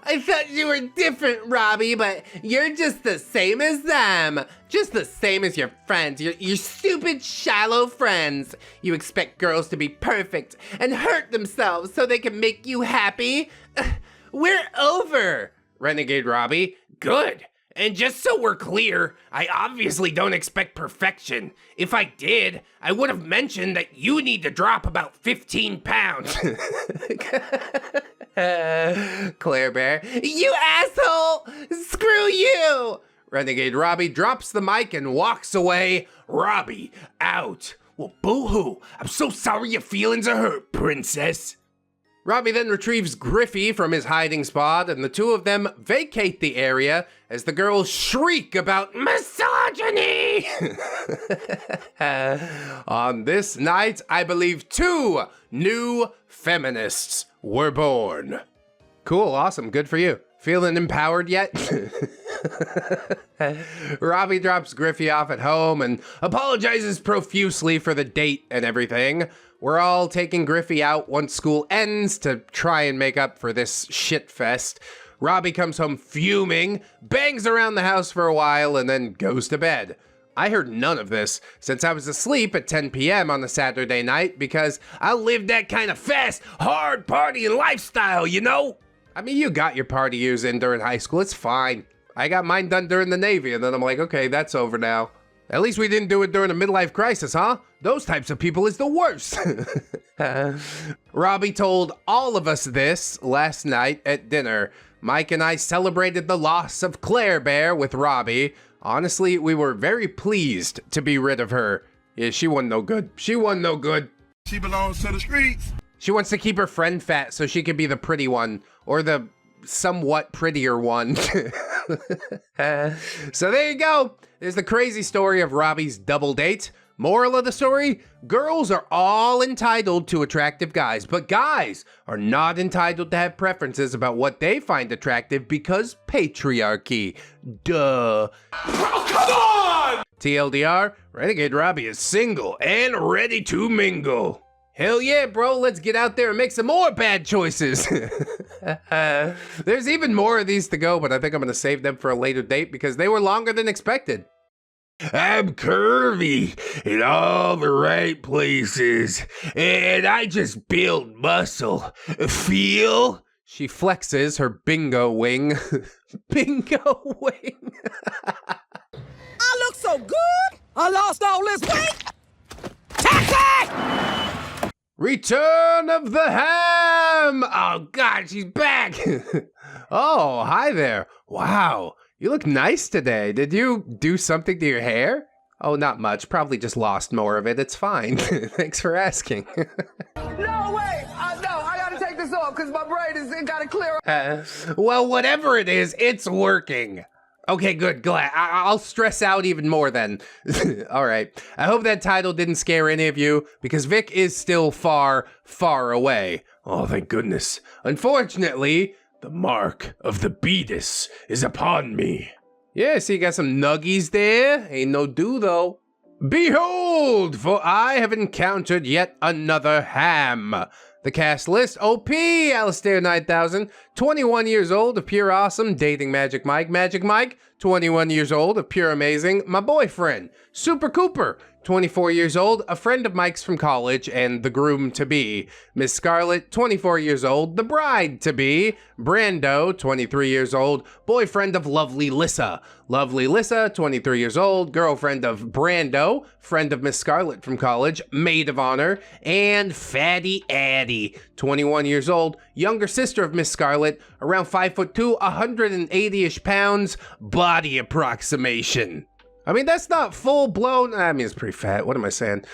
I thought you were different, Robbie, but you're just the same as them. Just the same as your friends, your stupid, shallow friends. You expect girls to be perfect and hurt themselves so they can make you happy. We're over. Renegade Robbie. Good. And just so we're clear, I obviously don't expect perfection. If I did, I would have mentioned that you need to drop about 15 pounds. Claire Bear, you asshole! Screw you! Renegade Robbie drops the mic and walks away. Robbie, out. Well, boo-hoo. I'm so sorry your feelings are hurt, princess. Robbie then retrieves Griffey from his hiding spot, and the two of them vacate the area as the girls shriek about misogyny! On this night, I believe 2 new feminists were born. Cool, awesome, good for you. Feeling empowered yet? Robbie drops Griffey off at home and apologizes profusely for the date and everything. We're all taking Griffey out once school ends to try and make up for this shit fest. Robbie comes home fuming, bangs around the house for a while, and then goes to bed. I heard none of this since I was asleep at 10 p.m. on the Saturday night because I lived that kind of fast, hard partying lifestyle, you know? I mean, you got your party years in during high school, it's fine. I got mine done during the Navy, and then I'm like, okay, that's over now. At least we didn't do it during a midlife crisis, huh? Those types of people is the worst. Robbie told all of us this last night at dinner. Mike and I celebrated the loss of Claire Bear with Robbie. Honestly, we were very pleased to be rid of her. Yeah, she wasn't no good. She wasn't no good. She belongs to the streets. She wants to keep her friend fat so she can be the pretty one, or the somewhat prettier one. So there you go. There's the crazy story of Robbie's double date. Moral of the story, girls are all entitled to attractive guys, but guys are not entitled to have preferences about what they find attractive because patriarchy. Duh. Oh, come on! TLDR, Renegade Robbie is single and ready to mingle. Hell yeah, bro, let's get out there and make some more bad choices. There's even more of these to go, but I think I'm gonna save them for a later date because they were longer than expected. I'm curvy in all the right places, and I just build muscle. Feel? She flexes her bingo wing. Bingo wing. I look so good. I lost all this weight. Taxi! Return of the Ham! Oh God, she's back! Oh, hi there. Wow, you look nice today. Did you do something to your hair? Oh, not much. Probably just lost more of it. It's fine. Thanks for asking. No way. No, I gotta take this off because my brain is gotta clear. Well, whatever it is, it's working. Okay, good, glad. I'll stress out even more then. All right. I hope that title didn't scare any of you, because Vick is still far, far away. Oh, thank goodness. Unfortunately, the mark of the beatus is upon me. Yeah, so you got some nuggies there. Ain't no do, though. Behold, for I have encountered yet another ham. The cast list: OP, Alistair 9000, 21 years old of pure awesome, dating Magic Mike, 21 years old of pure amazing, my boyfriend, Super Cooper, 24 years old, a friend of Mike's from college and the groom-to-be, Miss Scarlet, 24 years old, the bride-to-be, Brando, 23 years old, boyfriend of Lovely Lissa, 23 years old, girlfriend of Brando, friend of Miss Scarlet from college, maid of honor, and Fatty Addie, 21 years old, younger sister of Miss Scarlet, around 5'2", 180-ish pounds, body approximation. I mean, that's not full-blown. I mean, it's pretty fat. What am I saying?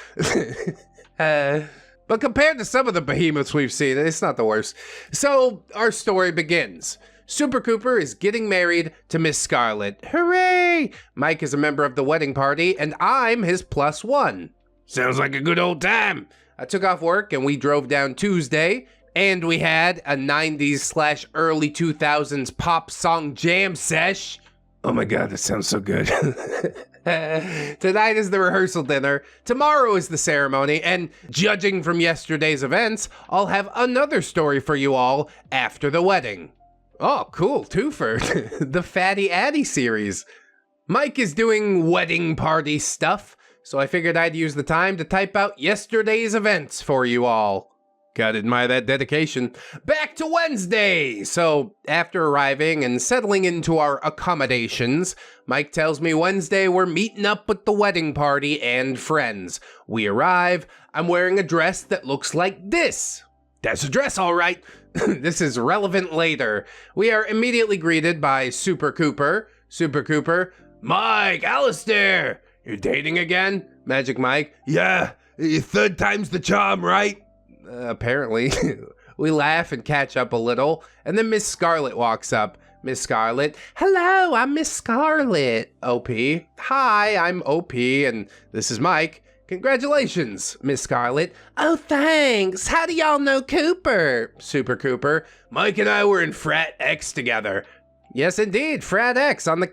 But compared to some of the behemoths we've seen, it's not the worst. So, our story begins. Super Cooper is getting married to Miss Scarlet. Hooray! Mike is a member of the wedding party, and I'm his +1. Sounds like a good old time. I took off work, and we drove down Tuesday, and we had a 90s/early 2000s pop song jam sesh. Oh my God, that sounds so good. Tonight is the rehearsal dinner, tomorrow is the ceremony, and judging from yesterday's events, I'll have another story for you all after the wedding. Oh, cool, twofer. The Fatty Addie series. Mike is doing wedding party stuff, so I figured I'd use the time to type out yesterday's events for you all. Gotta admire that dedication. Back to Wednesday. So, after arriving and settling into our accommodations, Mike tells me Wednesday we're meeting up with the wedding party and friends. We arrive. I'm wearing a dress that looks like this. That's a dress, all right. This is relevant later. We are immediately greeted by Super Cooper. Super Cooper, Mike, Alistair. You're dating again? Magic Mike. Yeah, third time's the charm, right? Apparently. We laugh and catch up a little, and then Miss Scarlet walks up. Miss Scarlet, hello, I'm Miss Scarlet. OP, hi, I'm OP, and this is Mike. Congratulations, Miss Scarlet. Oh, thanks. How do y'all know Cooper? Super Cooper, Mike and I were in Frat X together. Yes, indeed, Frat X on the...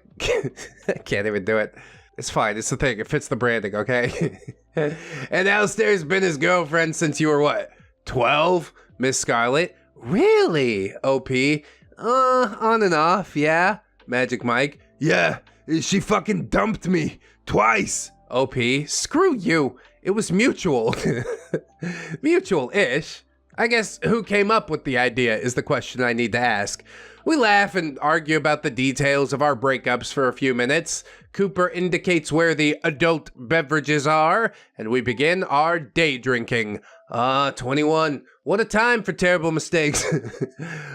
I can't even do it. It's fine, it's the thing, it fits the branding, okay? And Alistair's been his girlfriend since you were what? 12? Miss Scarlet? Really? OP? On and off, yeah? Magic Mike? Yeah, she fucking dumped me. Twice. OP? Screw you. It was mutual. Mutual-ish. I guess who came up with the idea is the question I need to ask. We laugh and argue about the details of our breakups for a few minutes. Cooper indicates where the adult beverages are, and we begin our day drinking. 21. What a time for terrible mistakes.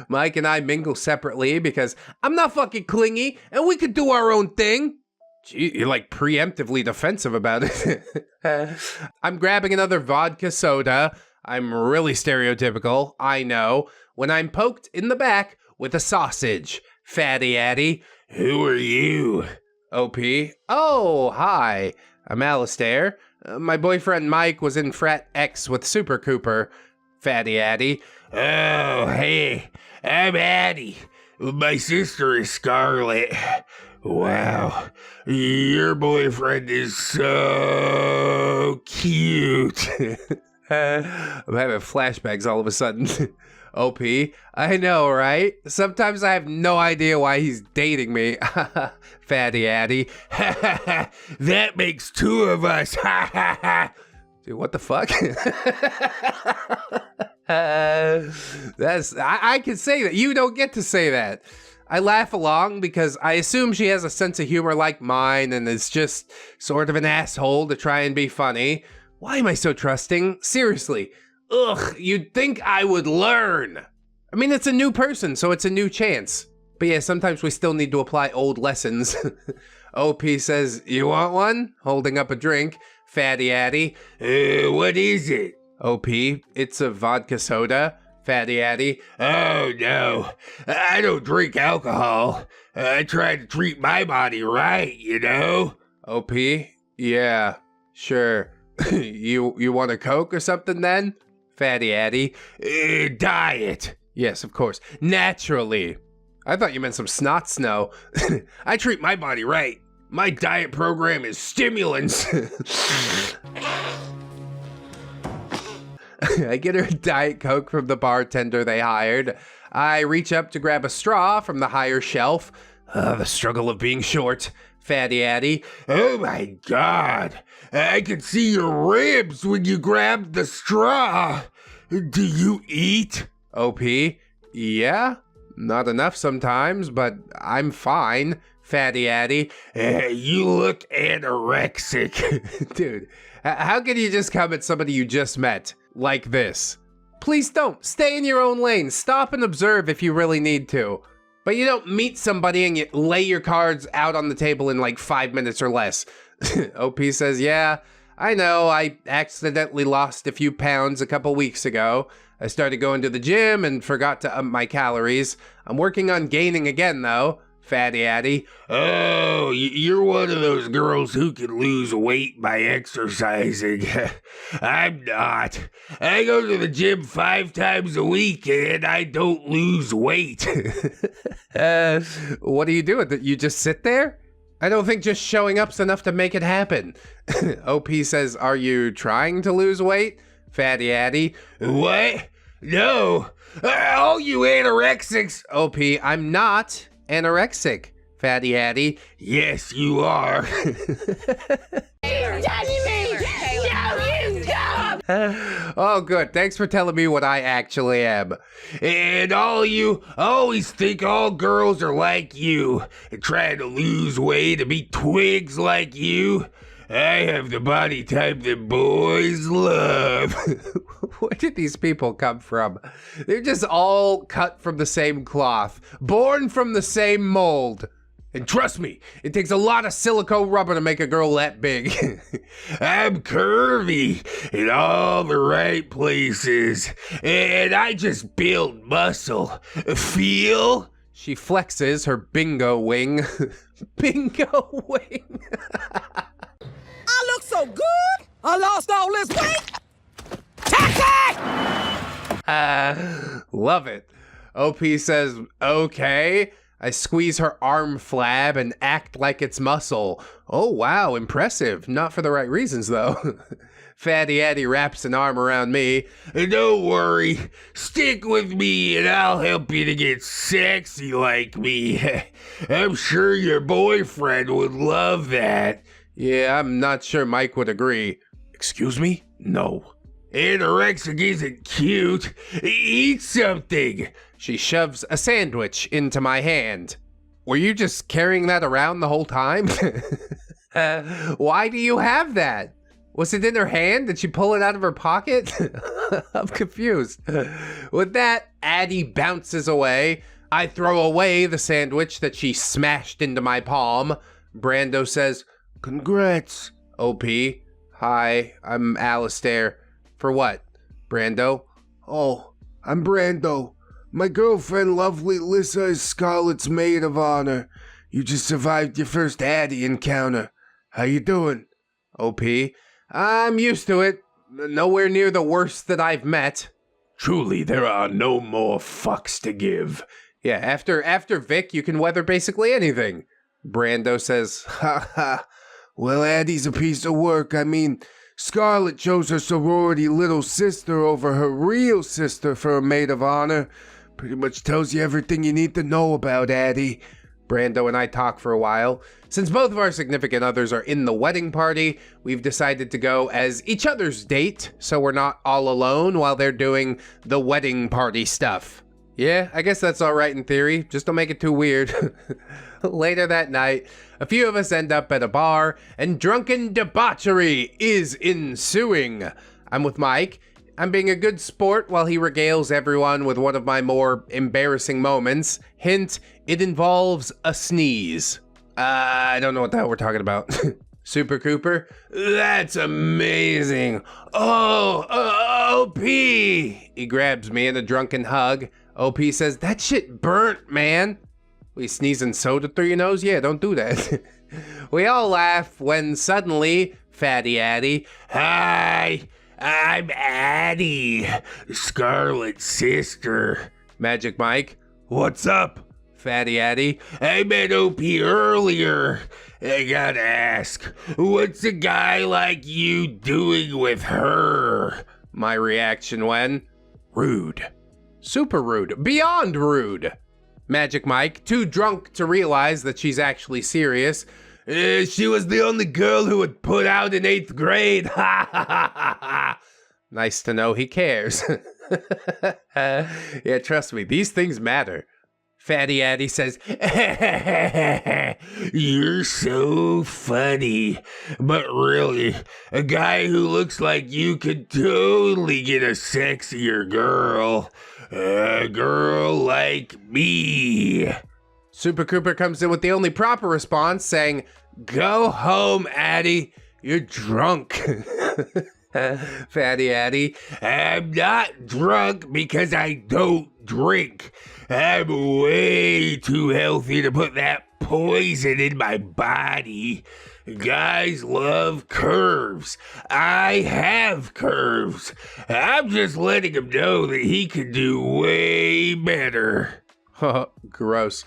Mike and I mingle separately because I'm not fucking clingy, and we could do our own thing. Gee, you're like preemptively defensive about it. I'm grabbing another vodka soda. I'm really stereotypical, I know, when I'm poked in the back with a sausage. Fatty Addie, who are you? OP, oh, hi, I'm Alistair. My boyfriend Mike was in Frat X with Super Cooper. Fatty Addie, Oh, hey, I'm Addy. My sister is Scarlet. Wow, your boyfriend is so cute. I'm having flashbacks all of a sudden. OP, I know, right? Sometimes I have no idea why he's dating me. Fatty Addie. That makes two of us. Dude, what the fuck? I can say that. You don't get to say that. I laugh along because I assume she has a sense of humor like mine and is just sort of an asshole to try and be funny. Why am I so trusting? Seriously. Ugh, you'd think I would learn. I mean, it's a new person, so it's a new chance. But yeah, sometimes we still need to apply old lessons. OP says, you want one? Holding up a drink. Fatty Addie, What is it? OP, it's a vodka soda. Fatty Addie, Oh, no. I don't drink alcohol. I try to treat my body right, you know? OP, yeah, sure. You want a Coke or something then? Fatty Addie, Diet. yes, of course, naturally. I thought you meant some snot snow. I treat my body right. My diet program is stimulants. I get her a Diet Coke from the bartender they hired. I reach up to grab a straw from the higher shelf. The struggle of being short. Fatty Addie, Oh my God. I could see your ribs when you grabbed the straw. Do you eat? OP, yeah, not enough sometimes, but I'm fine. Fatty Addie, You look anorexic. dude, how can you just come at somebody you just met like this? Please don't. Stay in your own lane. Stop and observe if you really need to. But you don't meet somebody and you lay your cards out on the table in like 5 minutes or less. OP says, yeah, I know. I accidentally lost a few pounds a couple weeks ago. I started going to the gym and forgot to up my calories. I'm working on gaining again, though. Fatty Addie. Oh, you're one of those girls who can lose weight by exercising. I'm not. I go to the gym 5 times a week and I don't lose weight. What do you do with it? You just sit there? I don't think just showing up's enough to make it happen. OP says, are you trying to lose weight? Fatty Addie. What? No. Oh, you anorexics. OP, I'm not anorexic. Fatty Addie. Yes, you are. Daddy me! No, you don't! Oh, good. Thanks for telling me what I actually am. And all you always think all girls are like you and trying to lose weight to be twigs like you. I have the body type that boys love. Where did these people come from? They're just all cut from the same cloth, born from the same mold. And trust me, it takes a lot of silicone rubber to make a girl that big. I'm curvy in all the right places, and I just build muscle. Feel? She flexes her bingo wing. Bingo wing. I look so good. I lost all this weight. Taxi! Love it. OP says, okay. I squeeze her arm flab and act like it's muscle. Oh, wow, impressive. Not for the right reasons, though. Fatty Addie wraps an arm around me. Don't worry. Stick with me and I'll help you to get sexy like me. I'm sure your boyfriend would love that. Yeah, I'm not sure Mike would agree. Excuse me? No. Anorexic isn't cute. Eat something. She shoves a sandwich into my hand. Were you just carrying that around the whole time? Why do you have that? Was it in her hand? Did she pull it out of her pocket? I'm confused. With that, Addie bounces away. I throw away the sandwich that she smashed into my palm. Brando says, Congrats. OP, hi, I'm Alistair. For what? Brando? Oh, I'm Brando. My girlfriend, lovely Lissa, is Scarlett's maid of honor. You just survived your first Addy encounter. How you doing? OP, I'm used to it. Nowhere near the worst that I've met. Truly, there are no more fucks to give. Yeah, after Vick, you can weather basically anything. Brando says, Ha ha. Well, Addie's a piece of work. I mean, Scarlett chose her sorority little sister over her real sister for a maid of honor. Pretty much tells you everything you need to know about Addie. Brando and I talk for a while. Since both of our significant others are in the wedding party, we've decided to go as each other's date, so we're not all alone while they're doing the wedding party stuff. Yeah, I guess that's all right in theory, just don't make it too weird. Later that night, a few of us end up at a bar, and drunken debauchery is ensuing. I'm with Mike. I'm being a good sport while he regales everyone with one of my more embarrassing moments. Hint, it involves a sneeze. I don't know what the hell we're talking about. Super Cooper? That's amazing. Oh, OP! He grabs me in a drunken hug. OP says, that shit burnt, man. We sneezing soda through your nose? Yeah, don't do that. We all laugh when suddenly, Fatty Addie, Hi, I'm Addie, Scarlett's sister. Magic Mike, What's up? Fatty Addie, I met OP earlier. I gotta ask, what's a guy like you doing with her? my reaction when, rude. Super rude. Beyond rude. Magic Mike, too drunk to realize that she's actually serious. She was the only girl who would put out in 8th grade. Ha ha ha ha ha. Nice to know he cares. Yeah, trust me, these things matter. Fatty Addie says, You're so funny. But really, a guy who looks like you could totally get a sexier girl. A girl like me. Super Cooper comes in with the only proper response, saying, go home, Addie. You're drunk. Fatty Addie, I'm not drunk because I don't drink. I'm way too healthy to put that poison in my body. Guys love curves. I have curves. I'm just letting him know that he can do way better. Gross.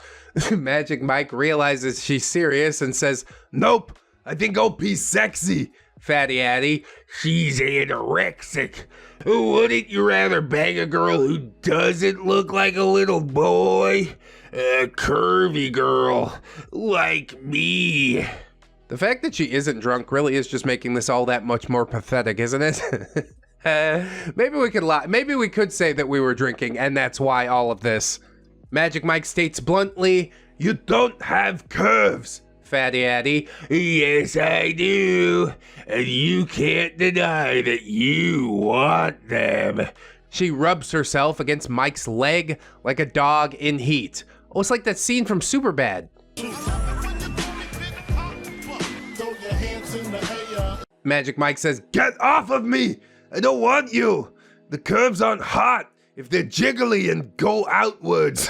Magic Mike realizes she's serious and says, Nope, I think OP's sexy. Fatty Addie, she's anorexic. Wouldn't you rather bang a girl who doesn't look like a little boy? A curvy girl like me. The fact that she isn't drunk really is just making this all that much more pathetic, isn't it? Maybe we could lie. Maybe we could say that we were drinking, and that's why all of this. Magic Mike states bluntly, You don't have curves. Fatty Addy, Yes, I do. And you can't deny that you want them. she rubs herself against Mike's leg like a dog in heat. Oh, it's like that scene from Superbad. Magic Mike says, Get off of me. I don't want you. The curves aren't hot if they're jiggly and go outwards.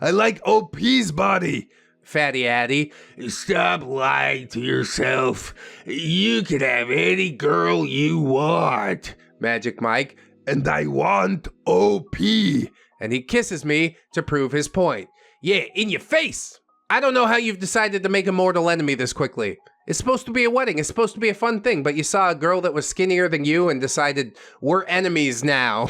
I like OP's body. Fatty Addy, Stop lying to yourself. You can have any girl you want. Magic Mike, And I want OP. and he kisses me to prove his point. Yeah, in your face! I don't know how you've decided to make a mortal enemy this quickly. It's supposed to be a wedding, it's supposed to be a fun thing, but you saw a girl that was skinnier than you and decided, we're enemies now.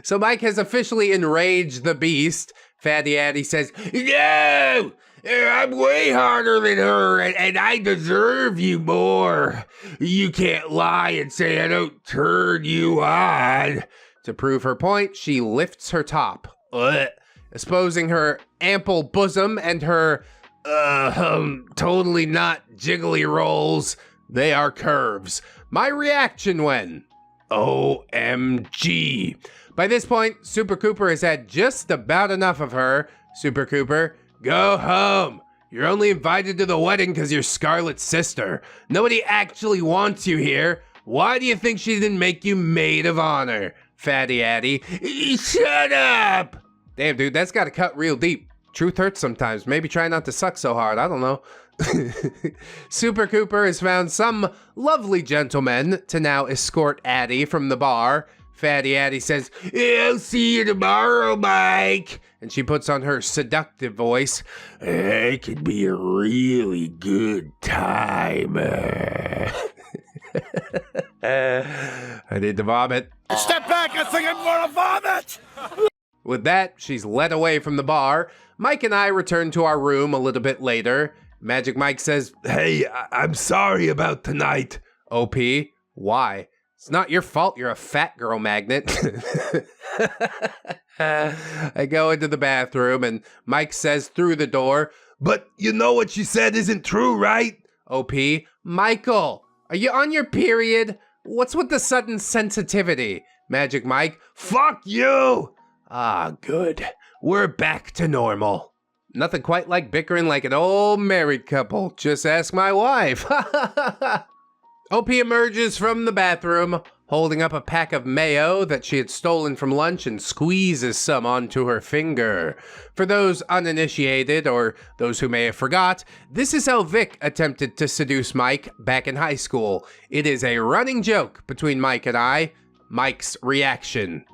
So Mike has officially enraged the beast. Fatty Addy says, No! I'm way harder than her, and I deserve you more. You can't lie and say I don't turn you on. to prove her point, she lifts her top, exposing her ample bosom and her, totally not jiggly rolls. They are curves. My reaction when? OMG. By this point, Super Cooper has had just about enough of her. Super Cooper, go home. You're only invited to the wedding because you're Scarlett's sister. Nobody actually wants you here. Why do you think she didn't make you maid of honor? Fatty Addy, Shut up! damn, dude, that's got to cut real deep. Truth hurts sometimes. Maybe try not to suck so hard. I don't know. Super Cooper has found some lovely gentlemen to now escort Addie from the bar. Fatty Addy says, I'll see you tomorrow, Mike. and she puts on her seductive voice. It could be a really good time. I need to vomit. Step back, I think I'm gonna vomit! With that, she's led away from the bar. Mike and I return to our room a little bit later. Magic Mike says, Hey, I'm sorry about tonight. OP, why? It's not your fault you're a fat girl magnet. I go into the bathroom and Mike says through the door, But you know what she said isn't true, right? OP, Michael, are you on your period? What's with the sudden sensitivity? Magic Mike, Fuck you! ah, good. We're back to normal. Nothing quite like bickering like an old married couple. Just ask my wife. OP emerges from the bathroom, holding up a pack of mayo that she had stolen from lunch and squeezes some onto her finger. For those uninitiated, or those who may have forgot, this is how Vick attempted to seduce Mike back in high school. It is a running joke between Mike and I. Mike's reaction.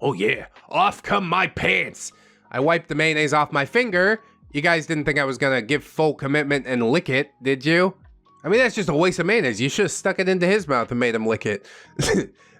Oh yeah, off come my pants. I wiped the mayonnaise off my finger. You guys didn't think I was gonna give full commitment and lick it, did you? I mean, that's just a waste of mayonnaise. You should have stuck it into his mouth and made him lick it.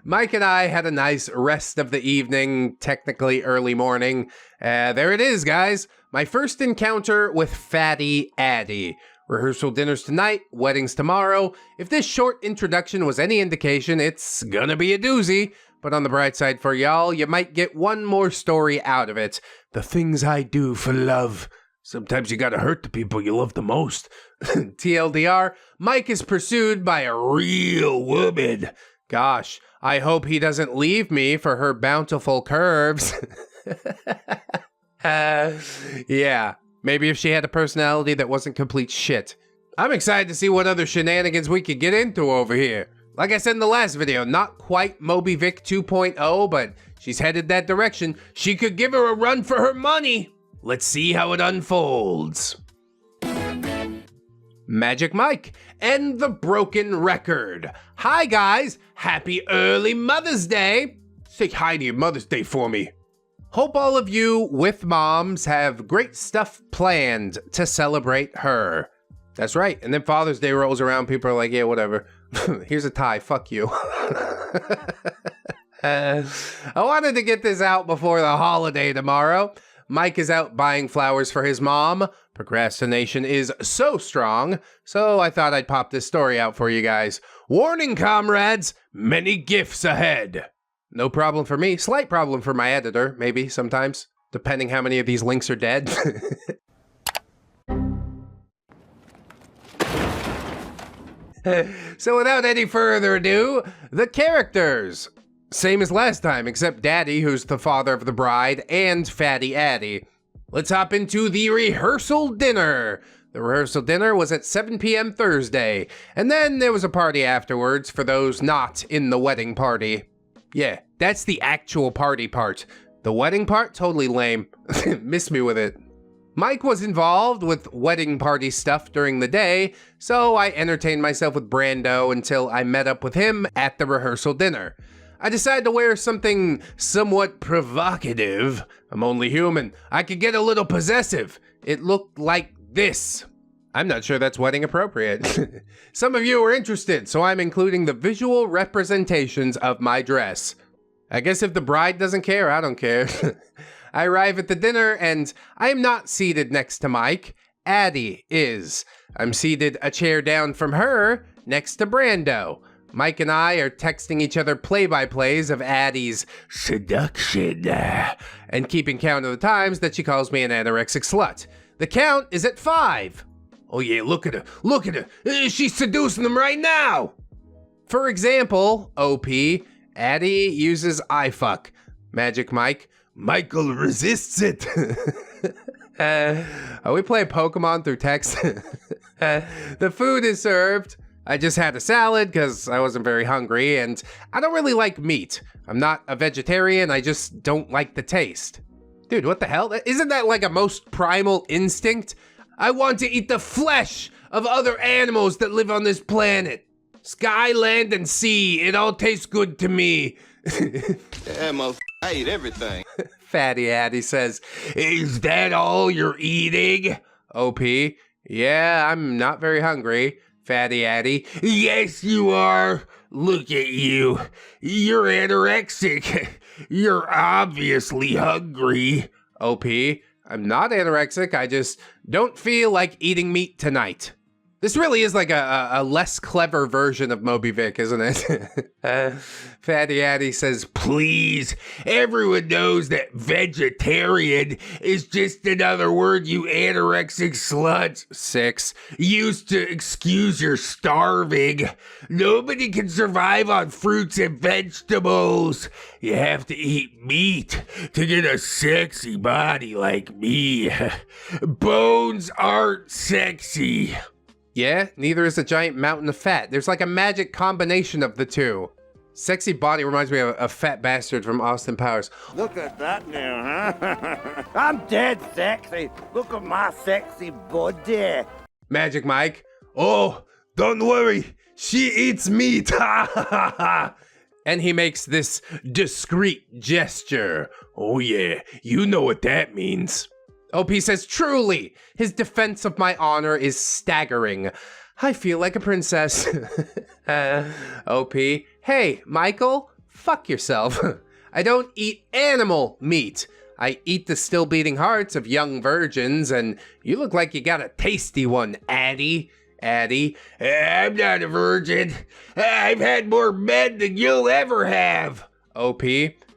Mike and I had a nice rest of the evening, technically early morning. There it is, guys. My first encounter with Fatty Addy. Rehearsal dinners tonight, weddings tomorrow. If this short introduction was any indication, it's gonna be a doozy. But on the bright side for y'all, you might get one more story out of it. The things I do for love. Sometimes you gotta hurt the people you love the most. TLDR, Mike is pursued by a real woman. Gosh, I hope he doesn't leave me for her bountiful curves. Yeah, maybe if she had a personality that wasn't complete shit. I'm excited to see what other shenanigans we could get into over here. Like I said in the last video, not quite Moby Vick 2.0, but she's headed that direction. She could give her a run for her money. Let's see how it unfolds. Magic Mike and the Broken Record. Hi guys, happy early Mother's Day. Say hi to your Mother's Day for me. Hope all of you with moms have great stuff planned to celebrate her. That's right, and then Father's Day rolls around, people are like, yeah, whatever. Here's a tie, fuck you. I wanted to get this out before the holiday tomorrow. Mike is out buying flowers for his mom. Procrastination is so strong, so I thought I'd pop this story out for you guys. Warning, comrades, many gifts ahead. No problem for me, slight problem for my editor, maybe, sometimes, depending how many of these links are dead. So without any further ado, the characters. Same as last time, except Daddy, who's the father of the bride, and Fatty Addie. Let's hop into the rehearsal dinner. The rehearsal dinner was at 7 p.m. Thursday, and then there was a party afterwards for those not in the wedding party. Yeah, that's the actual party part. The wedding part, totally lame. Miss me with it. Mike was involved with wedding party stuff during the day, so I entertained myself with Brando until I met up with him at the rehearsal dinner. I decided to wear something somewhat provocative. I'm only human. I could get a little possessive. It looked like this. I'm not sure that's wedding appropriate. Some of you are interested, so I'm including the visual representations of my dress. I guess if the bride doesn't care, I don't care. I arrive at the dinner and I am not seated next to Mike. Addie is. I'm seated a chair down from her, next to Brando. Mike and I are texting each other play-by-plays of Addie's seduction and keeping count of the times that she calls me an anorexic slut. The count is at 5. Oh yeah, look at her, look at her. She's seducing them right now. For example, OP, Addie uses I fuck. Magic Mike, Michael resists it. Are we playing Pokemon through text? The food is served. I just had a salad because I wasn't very hungry, and I don't really like meat. I'm not a vegetarian, I just don't like the taste. Dude, what the hell? Isn't that like a most primal instinct? I want to eat the flesh of other animals that live on this planet. Sky, land, and sea, it all tastes good to me. Yeah, I eat everything. Fatty Addie says, is that all you're eating? OP, yeah, I'm not very hungry. Fatty Addie, yes you are. Look at you. You're anorexic. You're obviously hungry. OP, I'm not anorexic, I just don't feel like eating meat tonight. This really is like a less clever version of Moby Vick, isn't it? Fatty Addie says, please, everyone knows that vegetarian is just another word you anorexic sluts, 6, used to excuse your starving. Nobody can survive on fruits and vegetables. You have to eat meat to get a sexy body like me. Bones aren't sexy. Yeah, neither is a giant mountain of fat. There's like a magic combination of the two. Sexy body reminds me of a fat bastard from Austin Powers. Look at that now, huh? I'm dead sexy. Look at my sexy body. Magic Mike. Oh, don't worry. She eats meat. And he makes this discreet gesture. Oh yeah, you know what that means. OP says, truly, his defense of my honor is staggering. I feel like a princess. OP, hey, Michael, fuck yourself. I don't eat animal meat. I eat the still beating hearts of young virgins, and you look like you got a tasty one, Addie. Addie, I'm not a virgin. I've had more men than you'll ever have. OP,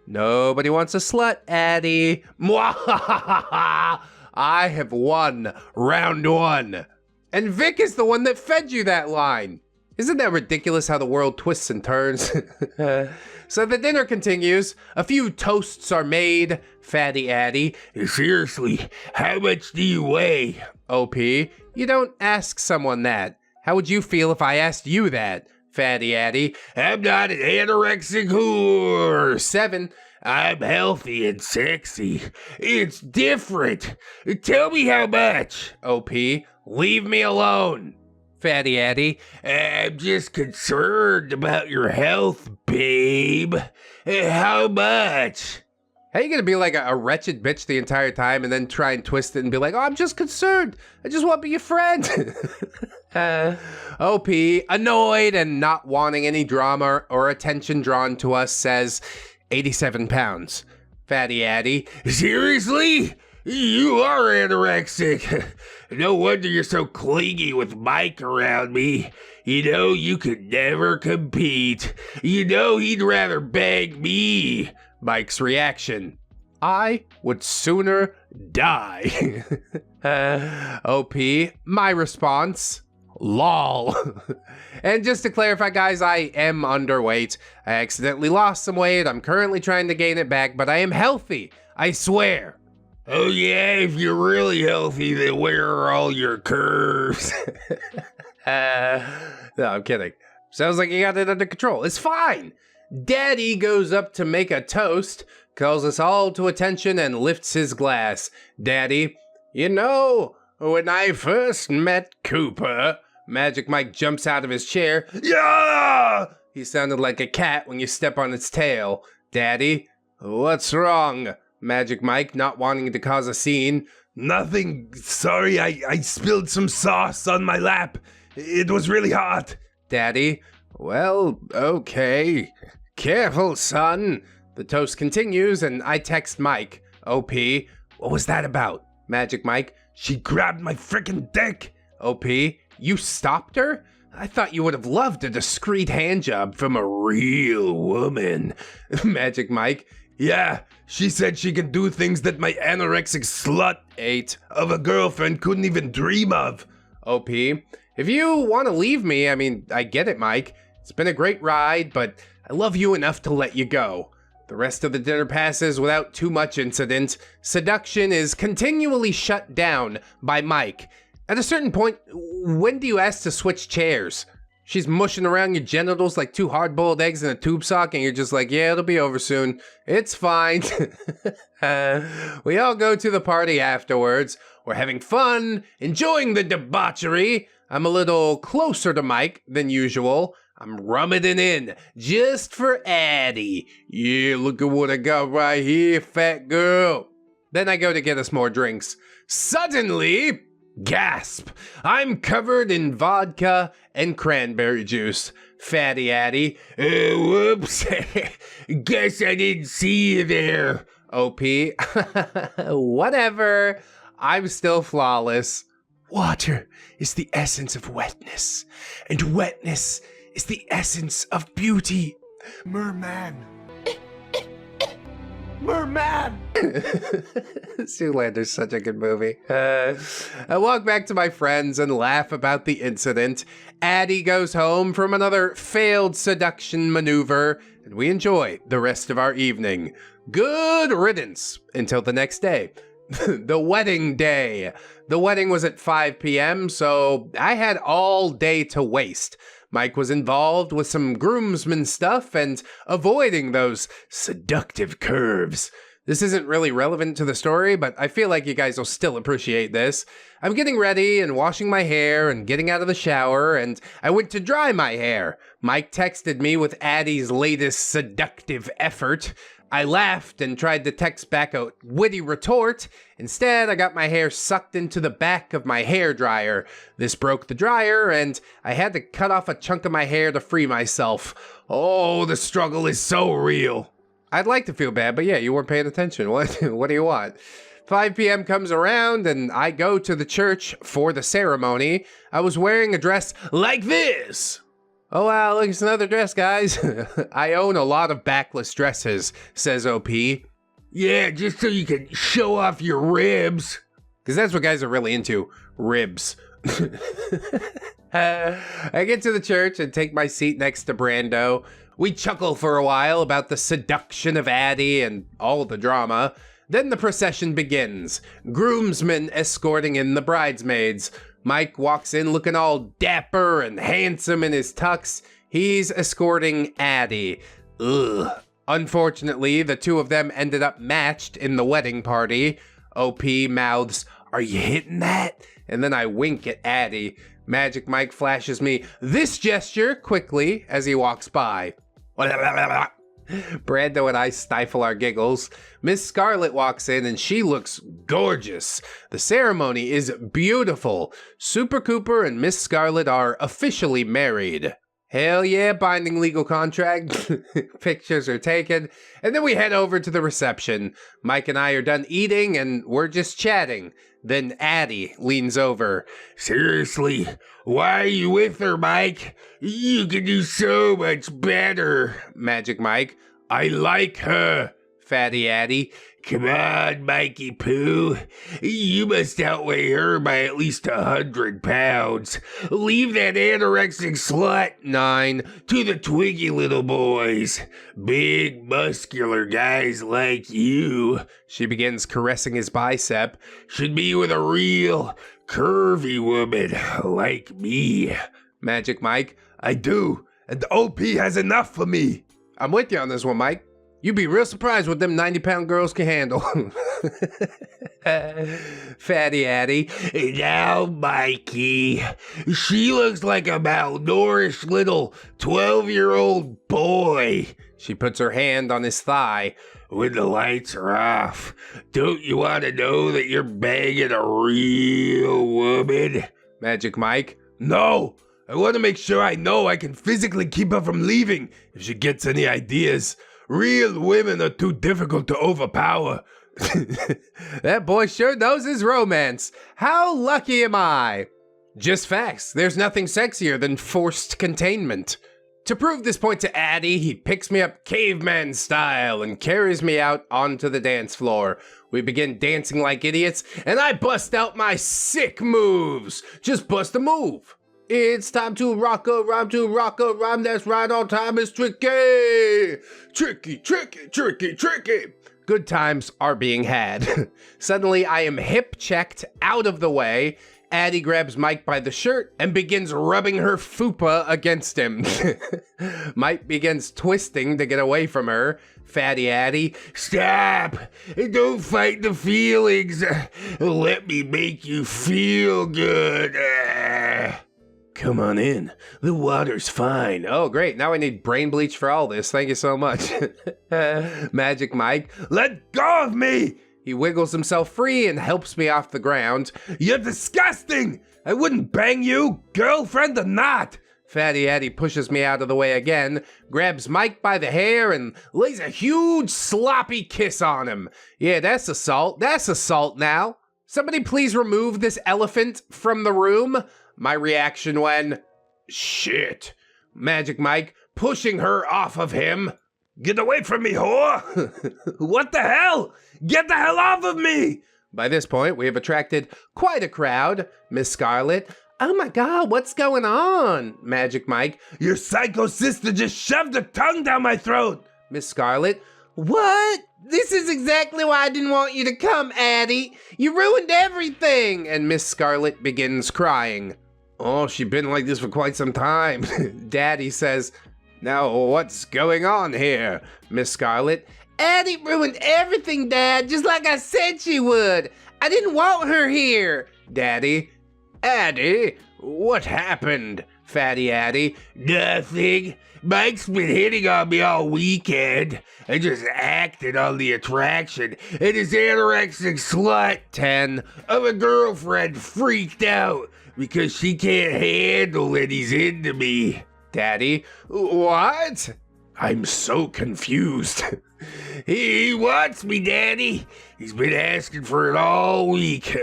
nobody wants a slut, Addie. Mwahahaha. I have won round 1. And Vick is the one that fed you that line. Isn't that ridiculous how the world twists and turns? So the dinner continues. A few toasts are made. Fatty Addie, seriously, how much do you weigh? OP, you don't ask someone that. How would you feel if I asked you that? Fatty Addie, I'm not an anorexic whore. 7, I'm healthy and sexy. It's different. Tell me how much. OP, leave me alone. Fatty Addie, I'm just concerned about your health, babe. How much? How are you gonna be like a wretched bitch the entire time and then try and twist it and be like, oh, I'm just concerned. I just want to be your friend. OP, annoyed and not wanting any drama or attention drawn to us, says 87 pounds. Fatty Addie, seriously? You are anorexic. No wonder you're so clingy with Mike around me. You know you could never compete. You know he'd rather bang me. Mike's reaction. I would sooner die. OP, my response. LOL. And just to clarify, guys, I am underweight. I accidentally lost some weight. I'm currently trying to gain it back, but I am healthy. I swear. Oh yeah, if you're really healthy, then where are all your curves? No, I'm kidding. Sounds like you got it under control. It's fine. Daddy goes up to make a toast, calls us all to attention, and lifts his glass. Daddy, you know, when I first met Cooper, Magic Mike jumps out of his chair. Yeah! He sounded like a cat when you step on its tail. Daddy, what's wrong? Magic Mike, not wanting to cause a scene. Nothing. Sorry, I spilled some sauce on my lap. It was really hot. Daddy, well, okay. Careful, son. The toast continues, and I text Mike. OP, what was that about? Magic Mike, she grabbed my frickin' dick. OP, you stopped her? I thought you would have loved a discreet handjob from a real woman. Magic Mike, yeah, she said she can do things that my anorexic slut of a girlfriend couldn't even dream of. OP, if you want to leave me, I mean, I get it, Mike. It's been a great ride, but I love you enough to let you go. The rest of the dinner passes without too much incident. Seduction is continually shut down by Mike. At a certain point, when do you ask to switch chairs? She's mushing around your genitals like two hard-boiled eggs in a tube sock, and you're just like, yeah, it'll be over soon. It's fine. We all go to the party afterwards. We're having fun, enjoying the debauchery. I'm a little closer to Mike than usual. I'm rumming it in just for Addie. Yeah, look at what I got right here, fat girl. Then I go to get us more drinks. Suddenly, gasp, I'm covered in vodka and cranberry juice. Fatty Addie. Whoops. Guess I didn't see you there. OP. Whatever. I'm still flawless. Water is the essence of wetness, and wetness is the essence of beauty. Merman. Merman! Zoolander's such a good movie. I walk back to my friends and laugh about the incident. Addie goes home from another failed seduction maneuver, and we enjoy the rest of our evening. Good riddance until the next day. The wedding day. The wedding was at 5 p.m., so I had all day to waste. Mike was involved with some groomsman stuff and avoiding those seductive curves. This isn't really relevant to the story, but I feel like you guys will still appreciate this. I'm getting ready and washing my hair and getting out of the shower, and I went to dry my hair. Mike texted me with Addie's latest seductive effort. I laughed and tried to text back a witty retort. Instead, I got my hair sucked into the back of my hairdryer. This broke the dryer, and I had to cut off a chunk of my hair to free myself. Oh, the struggle is so real. I'd like to feel bad, but yeah, you weren't paying attention. What do you want? 5 p.m. comes around, and I go to the church for the ceremony. I was wearing a dress like this. Oh wow, look, it's another dress, guys. I own a lot of backless dresses, says OP. Yeah, just so you can show off your ribs. Because that's what guys are really into, ribs. I get to the church and take my seat next to Brando. We chuckle for a while about the seduction of Addie and all the drama. Then the procession begins. Groomsmen escorting in the bridesmaids. Mike walks in looking all dapper and handsome in his tux. He's escorting Addie. Ugh. Unfortunately, the two of them ended up matched in the wedding party. OP mouths, "Are you hitting that?" And then I wink at Addie. Magic Mike flashes me this gesture quickly as he walks by. Brando and I stifle our giggles. Miss Scarlet walks in and she looks gorgeous. The ceremony is beautiful. Super Cooper and Miss Scarlet are officially married. Hell yeah, binding legal contract. Pictures are taken. And then we head over to the reception. Mike and I are done eating and we're just chatting. Then Addie leans over. Seriously, why are you with her, Mike? You can do so much better. Magic Mike. I like her. Fatty Addie. Come on, Mikey Poo. You must outweigh her by at least 100 pounds. Leave that anorexic slut, 9. to the twiggy little boys. Big, muscular guys like you. She begins caressing his bicep. Should be with a real, curvy woman like me. Magic Mike. I do, and the OP has enough for me. I'm with you on this one, Mike. You'd be real surprised what them 90-pound girls can handle. Fatty Addie. Now, Mikey, she looks like a malnourished little 12-year-old boy. She puts her hand on his thigh. When the lights are off, don't you want to know that you're banging a real woman? Magic Mike. No, I want to make sure I know I can physically keep her from leaving if she gets any ideas. Real women are too difficult to overpower. That boy sure knows his romance. How lucky am I? Just facts. There's nothing sexier than forced containment. To prove this point to Addie, he picks me up caveman style and carries me out onto the dance floor. We begin dancing like idiots, and I bust out my sick moves. Just bust a move. It's time to rock a rhyme that's right on time. It's tricky. Tricky, tricky, tricky, tricky. Good times are being had. Suddenly, I am hip-checked out of the way. Addie grabs Mike by the shirt and begins rubbing her fupa against him. Mike begins twisting to get away from her. Fatty Addie. Stop! Don't fight the feelings. Let me make you feel good. Come on in. The water's fine. Oh, great. Now I need brain bleach for all this. Thank you so much. Magic Mike. Let go of me! He wiggles himself free and helps me off the ground. You're disgusting! I wouldn't bang you, girlfriend or not! Fatty Addie pushes me out of the way again, grabs Mike by the hair, and lays a huge sloppy kiss on him. Yeah, that's assault. That's assault now. Somebody please remove this elephant from the room. My reaction when, shit. Magic Mike pushing her off of him. Get away from me, whore! What the hell? Get the hell off of me! By this point, we have attracted quite a crowd. Miss Scarlet. Oh my god, what's going on? Magic Mike. Your psycho sister just shoved her tongue down my throat! Miss Scarlet. What? This is exactly why I didn't want you to come, Addie. You ruined everything. And Miss Scarlet begins crying. Oh, she's been like this for quite some time. Daddy says, now what's going on here? Miss Scarlet. Addie ruined everything, Dad, just like I said she would. I didn't want her here. Daddy. Addie, what happened? Fatty Addie. Nothing. Mike's been hitting on me all weekend. I just acted on the attraction, and his anorexic slut 10 of a girlfriend freaked out because she can't handle that he's into me. Daddy. What? I'm so confused. He wants me, Daddy. He's been asking for it all week.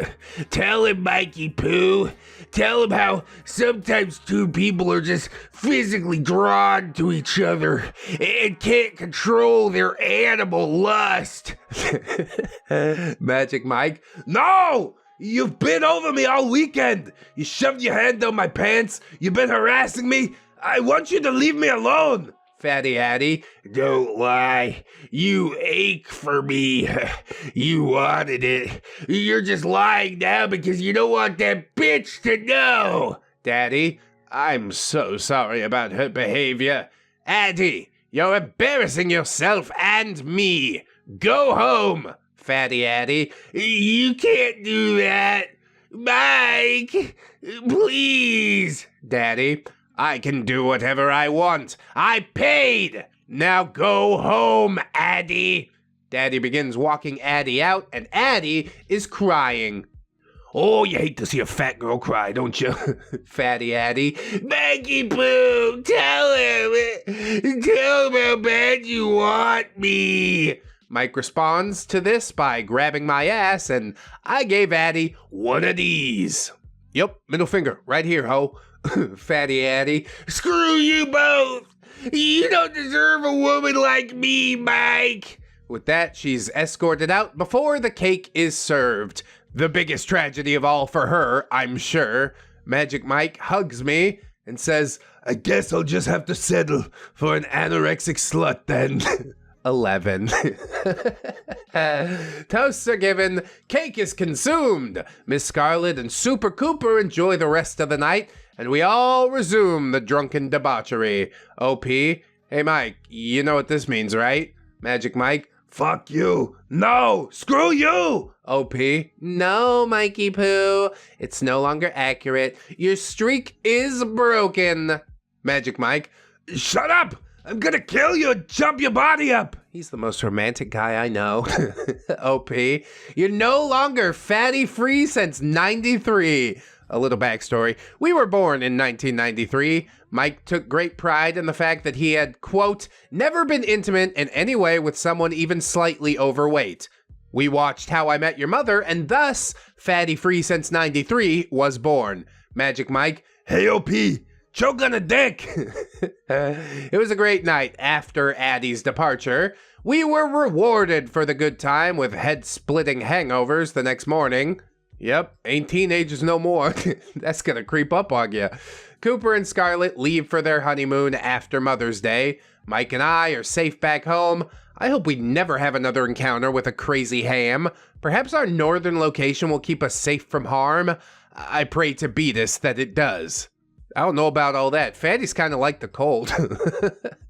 Tell him, Mikey Poo. Tell him how sometimes two people are just physically drawn to each other and can't control their animal lust. Magic Mike. No! You've been over me all weekend. You shoved your hand down my pants. You've been harassing me. I want you to leave me alone. Fatty Addie. Don't lie. You ache for me. You wanted it. You're just lying now because you don't want that bitch to know. Daddy. I'm so sorry about her behavior. Addie, you're embarrassing yourself and me. Go home. Fatty Addie. You can't do that. Mike, please. Daddy. I can do whatever I want. I paid. Now go home, Addie. Daddy begins walking Addie out, and Addie is crying. Oh, you hate to see a fat girl cry, don't you? Fatty Addy. Maggie Boo, tell him how bad you want me. Mike responds to this by grabbing my ass, and I gave Addy one of these. Yep, middle finger, right here, ho. Fatty Addy. Screw you both. You don't deserve a woman like me, Mike. With that, she's escorted out before the cake is served. The biggest tragedy of all for her, I'm sure. Magic Mike hugs me and says, I guess I'll just have to settle for an anorexic slut then. 11. Toasts are given, cake is consumed. Miss Scarlet and Super Cooper enjoy the rest of the night, and we all resume the drunken debauchery. OP, hey Mike, you know what this means, right? Magic Mike, fuck you. No, screw you. OP, no, Mikey Poo, it's no longer accurate. Your streak is broken. Magic Mike, shut up. I'm gonna kill you and chop your body up. He's the most romantic guy I know. OP, you're no longer fatty free since 93. A little backstory. We were born in 1993. Mike took great pride in the fact that he had, quote, never been intimate in any way with someone even slightly overweight. We watched How I Met Your Mother, and thus, fatty free since 93 was born. Magic Mike, hey OP, choke on a dick. It was a great night after Addie's departure. We were rewarded for the good time with head-splitting hangovers the next morning. Yep, ain't teenagers no more. That's gonna creep up on you. Cooper and Scarlet leave for their honeymoon after Mother's Day. Mike and I are safe back home. I hope we never have another encounter with a crazy ham. Perhaps our northern location will keep us safe from harm. I pray to Beatus that it does. I don't know about all that. Fatty's kind of like the cold.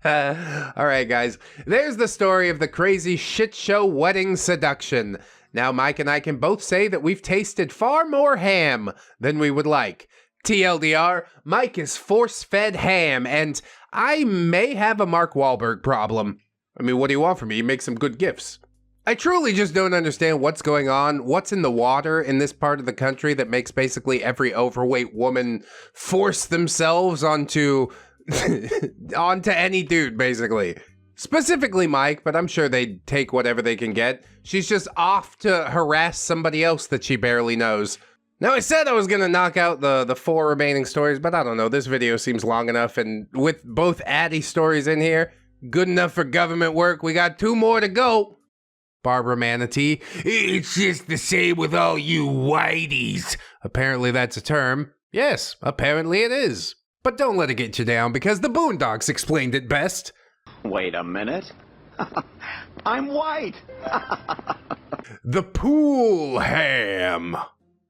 All right, guys. There's the story of the crazy shit show wedding seduction. Now, Mike and I can both say that we've tasted far more ham than we would like. TLDR, Mike is force-fed ham, and I may have a Mark Wahlberg problem. I mean, what do you want from me? You make some good gifts. I truly just don't understand what's going on, what's in the water in this part of the country that makes basically every overweight woman force themselves onto any dude, basically. Specifically Mike, but I'm sure they'd take whatever they can get. She's just off to harass somebody else that she barely knows. Now, I said I was going to knock out the 4 remaining stories, but I don't know. This video seems long enough, and with both Addie stories in here, good enough for government work. We got 2 more to go. Barbara Manatee. It's just the same with all you whiteys. Apparently that's a term. Yes, apparently it is. But don't let it get you down, because the Boondocks explained it best. Wait a minute. I'm white. The pool ham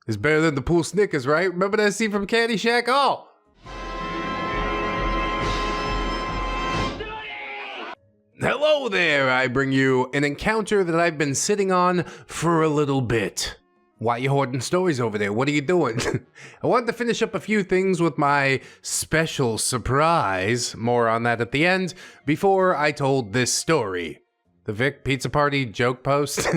is better than the pool Snickers, right? Remember that scene from Caddyshack? Oh. Hello there, I bring you an encounter that I've been sitting on for a little bit. Why you hoarding stories over there? What are you doing? I wanted to finish up a few things with my special surprise, more on that at the end, before I told this story. The Vick Pizza Party joke post.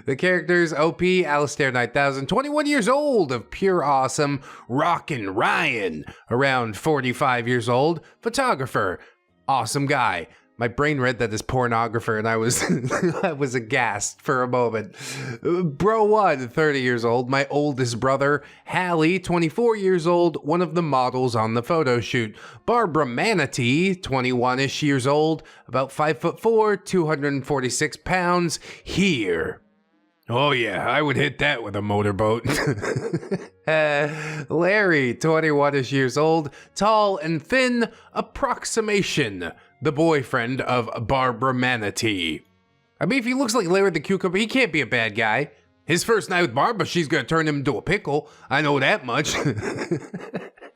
The characters OP, Alistair 9000, 21 years old of pure awesome, Rockin' Ryan, around 45 years old, photographer, awesome guy. My brain read that as pornographer, and I was I was aghast for a moment. Bro 1, 30 years old, my oldest brother. Hallie, 24 years old, one of the models on the photo shoot. Barbara Manatee, 21-ish years old, about 5'4", 246 pounds, here. Oh yeah, I would hit that with a motorboat. Larry, 21-ish years old, tall and thin, approximation. The boyfriend of Barbara Manatee. I mean, if he looks like Larry the Cucumber, he can't be a bad guy. His first night with Barbara, she's gonna turn him into a pickle. I know that much.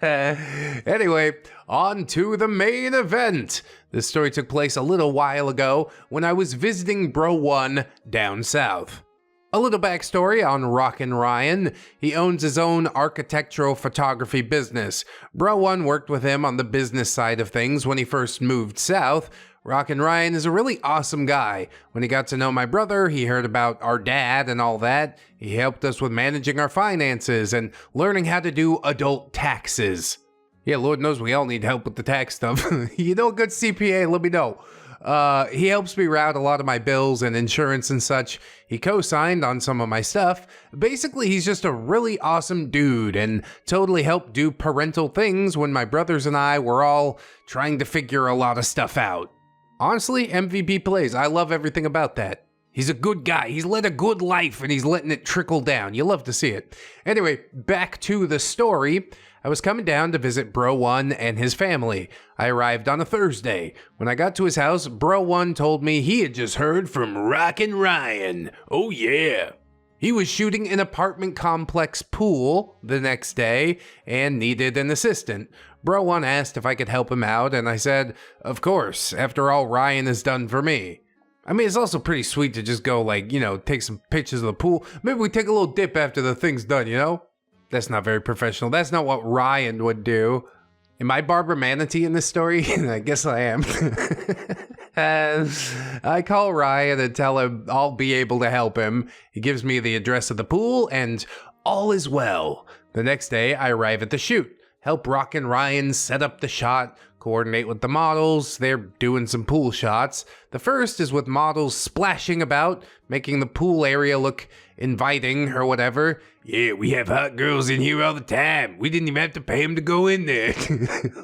Anyway, on to the main event. This story took place a little while ago when I was visiting Bro 1 down south. A little backstory on Rockin' Ryan. He owns his own architectural photography business. Bro 1 worked with him on the business side of things when he first moved south. Rockin' Ryan is a really awesome guy. When he got to know my brother, he heard about our dad and all that. He helped us with managing our finances and learning how to do adult taxes. Yeah, Lord knows we all need help with the tax stuff. You know a good CPA, let me know. He helps me route a lot of my bills and insurance and such. He co-signed on some of my stuff. Basically, he's just a really awesome dude and totally helped do parental things when my brothers and I were all trying to figure a lot of stuff out. Honestly, MVP plays. I love everything about that. He's a good guy. He's led a good life and he's letting it trickle down. You love to see it. Anyway, back to the story. I was coming down to visit Bro 1 and his family. I arrived on a Thursday. When I got to his house, Bro 1 told me he had just heard from Rockin' Ryan. Oh yeah. He was shooting an apartment complex pool the next day and needed an assistant. Bro 1 asked if I could help him out, and I said, of course, after all Ryan has done for me. I mean, it's also pretty sweet to just go take some pictures of the pool. Maybe we take a little dip after the thing's done, you know? That's not very professional. That's not what Ryan would do. Am I Barbara Manatee in this story? I guess I am. I call Ryan and tell him I'll be able to help him. He gives me the address of the pool and all is well. The next day, I arrive at the shoot. Help Rockin' Ryan set up the shot, coordinate with the models. They're doing some pool shots. The first is with models splashing about, making the pool area look inviting or whatever. Yeah, we have hot girls in here all the time. We didn't even have to pay them to go in there.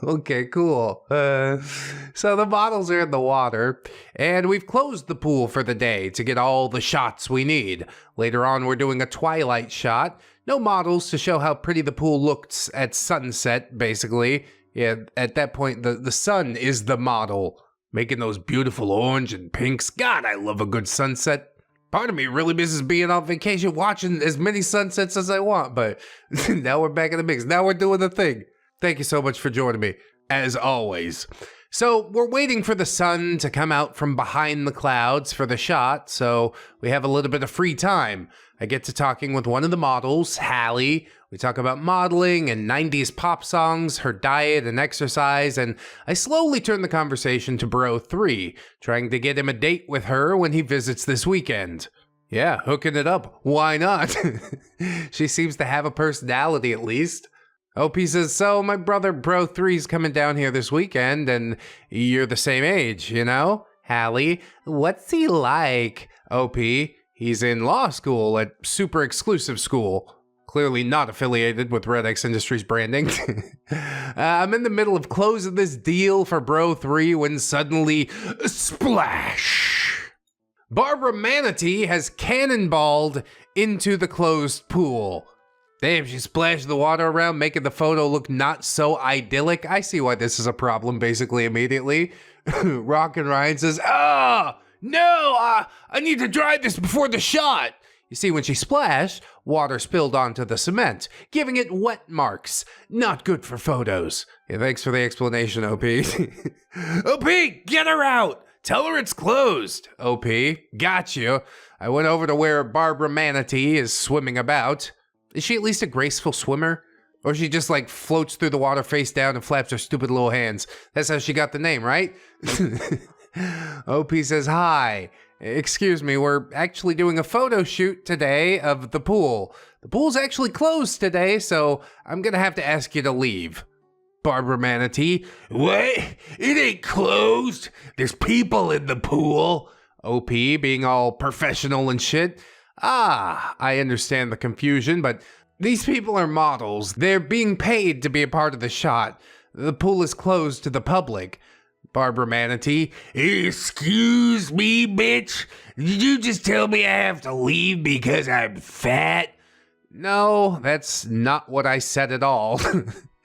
Okay, cool. So the models are in the water, and we've closed the pool for the day to get all the shots we need. Later on, we're doing a twilight shot. No models to show how pretty the pool looks at sunset, basically. Yeah, at that point, the sun is the model, making those beautiful orange and pinks. God, I love a good sunset. Part of me really misses being on vacation watching as many sunsets as I want, but now we're back in the mix. Now we're doing the thing. Thank you so much for joining me, as always. So we're waiting for the sun to come out from behind the clouds for the shot, so we have a little bit of free time. I get to talking with one of the models, Hallie. We talk about modeling and 90s pop songs, her diet and exercise, and I slowly turn the conversation to Bro 3, trying to get him a date with her when he visits this weekend. Yeah, hooking it up. Why not? She seems to have a personality at least. OP says, so my brother Bro 3's coming down here this weekend, and you're the same age, you know? Hallie, what's he like? OP, he's in law school at super exclusive school. Clearly not affiliated with ReddX Industries branding. I'm in the middle of closing this deal for Bro 3 when suddenly, splash! Barbara Manatee has cannonballed into the closed pool. Damn, she splashed the water around, making the photo look not so idyllic. I see why this is a problem, basically, immediately. Rockin' Ryan says, no, I need to dry this before the shot. You see, when she splashed, water spilled onto the cement, giving it wet marks. Not good for photos. Yeah, thanks for the explanation, OP. OP, get her out! Tell her it's closed. OP, got you. I went over to where Barbara Manatee is swimming about. Is she at least a graceful swimmer? Or she just floats through the water face down and flaps her stupid little hands? That's how she got the name, right? OP says, hi. Excuse me, we're actually doing a photo shoot today of the pool. The pool's actually closed today, so I'm gonna have to ask you to leave. Barbara Manatee, what? It ain't closed. There's people in the pool. OP being all professional and shit. I understand the confusion, but these people are models. They're being paid to be a part of the shot. The pool is closed to the public. Barbara Manatee, excuse me, bitch? Did you just tell me I have to leave because I'm fat? No, that's not what I said at all.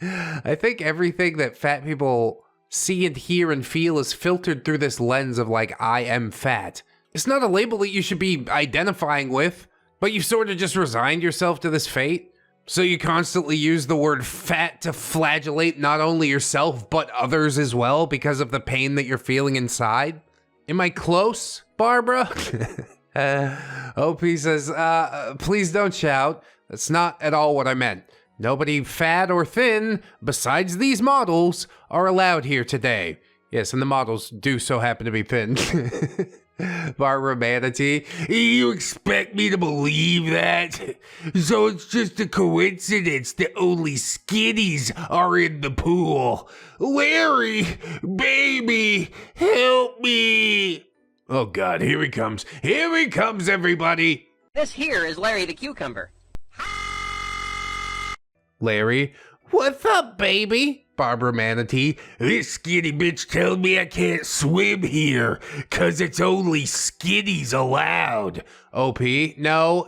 I think everything that fat people see and hear and feel is filtered through this lens of I am fat. It's not a label that you should be identifying with, but you've sort of just resigned yourself to this fate. So you constantly use the word fat to flagellate not only yourself, but others as well because of the pain that you're feeling inside? Am I close, Barbara? OP says, please don't shout. That's not at all what I meant. Nobody fat or thin, besides these models, are allowed here today. Yes, and the models do so happen to be thin. Barbara Manatee, you expect me to believe that? So it's just a coincidence that only skinnies are in the pool. Larry, baby, help me. Oh God, here he comes. Here he comes, everybody. This here is Larry the Cucumber. Larry, what's up, baby? Barbara Manatee, this skinny bitch told me I can't swim here, 'cause it's only skinnies allowed. OP, no.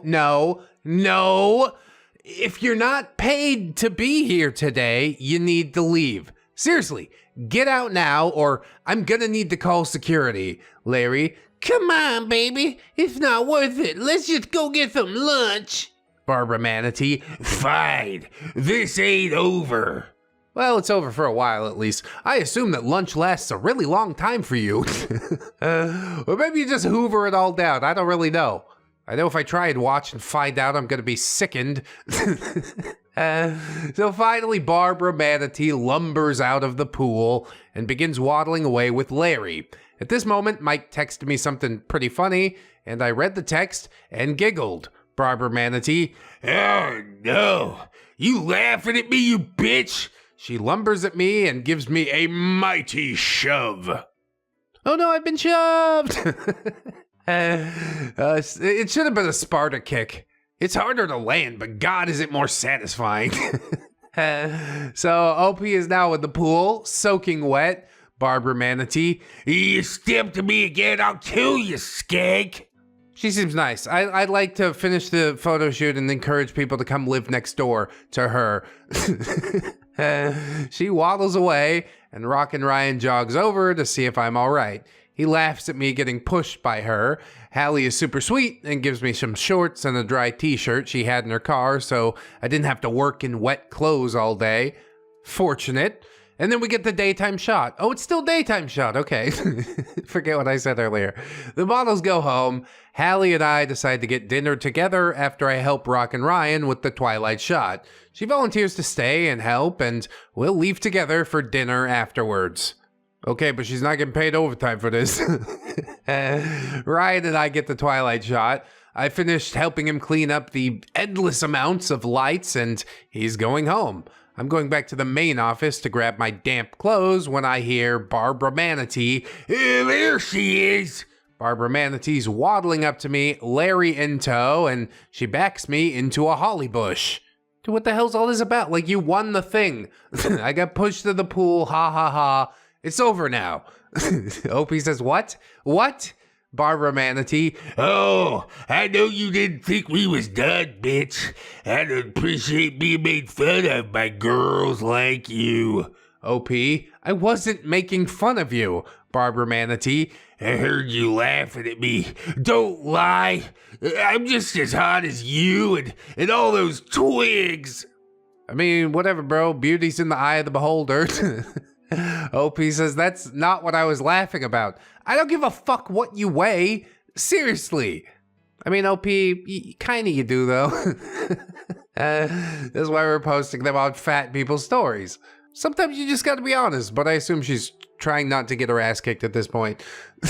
If you're not paid to be here today, you need to leave. Seriously, get out now or I'm gonna need to call security. Larry, come on, baby. It's not worth it. Let's just go get some lunch. Barbara Manatee, fine. This ain't over. Well, it's over for a while at least. I assume that lunch lasts a really long time for you. Or maybe you just hoover it all down. I don't really know. I know if I try and watch and find out, I'm gonna be sickened. So finally, Barbara Manatee lumbers out of the pool and begins waddling away with Larry. At this moment, Mike texted me something pretty funny, and I read the text and giggled. Barbara Manatee, oh no, you laughing at me, you bitch? She lumbers at me and gives me a mighty shove. Oh no, I've been shoved! It should have been a Sparta kick. It's harder to land, but God, is it more satisfying. So OP is now in the pool, soaking wet. Barbara Manatee, you step to me again, I'll kill you, skank. She seems nice. I'd like to finish the photo shoot and encourage people to come live next door to her. She waddles away, and Rockin' Ryan jogs over to see if I'm all right. He laughs at me getting pushed by her. Hallie is super sweet and gives me some shorts and a dry t-shirt she had in her car, so I didn't have to work in wet clothes all day. Fortunate. And then we get the daytime shot. Oh, it's still daytime shot. Okay. Forget what I said earlier. The models go home. Hallie and I decide to get dinner together after I help Rockin' Ryan with the Twilight shot. She volunteers to stay and help, and we'll leave together for dinner afterwards. Okay, but she's not getting paid overtime for this. Ryan and I get the Twilight shot. I finished helping him clean up the endless amounts of lights, and he's going home. I'm going back to the main office to grab my damp clothes when I hear Barbara Manatee. There she is! Barbara Manatee's waddling up to me, Larry in tow, and she backs me into a holly bush. Dude, what the hell's all this about? Like, you won the thing. I got pushed to the pool, ha ha ha. It's over now. Opie says, what? What? Barbara Manatee, oh, I know you didn't think we was done, bitch. I don't appreciate being made fun of by girls like you. OP, I wasn't making fun of you. Barbara Manatee, I heard you laughing at me. Don't lie. I'm just as hot as you and all those twigs. I mean, whatever, bro. Beauty's in the eye of the beholder. OP says, that's not what I was laughing about. I don't give a fuck what you weigh. Seriously. I mean, OP, kinda you do, though. That's why we're posting them on Fat People Stories. Sometimes you just gotta be honest, but I assume she's trying not to get her ass kicked at this point.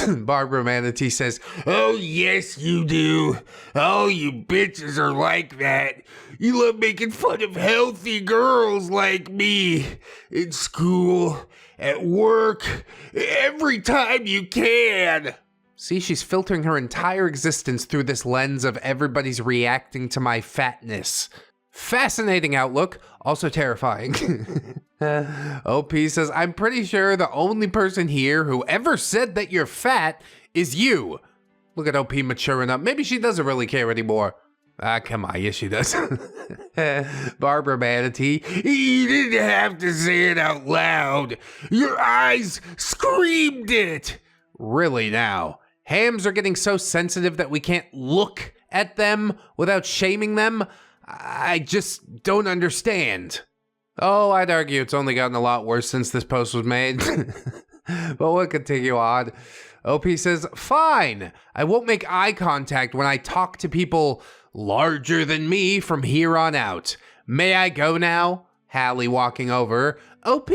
Barbara Manatee says, oh, yes, you do. All you bitches are like that. You love making fun of healthy girls like me. In school, at work, every time you can. See, she's filtering her entire existence through this lens of everybody's reacting to my fatness. Fascinating outlook, also terrifying. OP says, I'm pretty sure the only person here who ever said that you're fat is you. Look at OP maturing up. Maybe she doesn't really care anymore. Ah, come on, yes she does. Barbara Manatee, you didn't have to say it out loud. Your eyes screamed it. Really now? Hams are getting so sensitive that we can't look at them without shaming them? I just don't understand. Oh, I'd argue it's only gotten a lot worse since this post was made. But we'll continue on. OP says, fine. I won't make eye contact when I talk to people larger than me from here on out. May I go now? Hallie walking over. OP,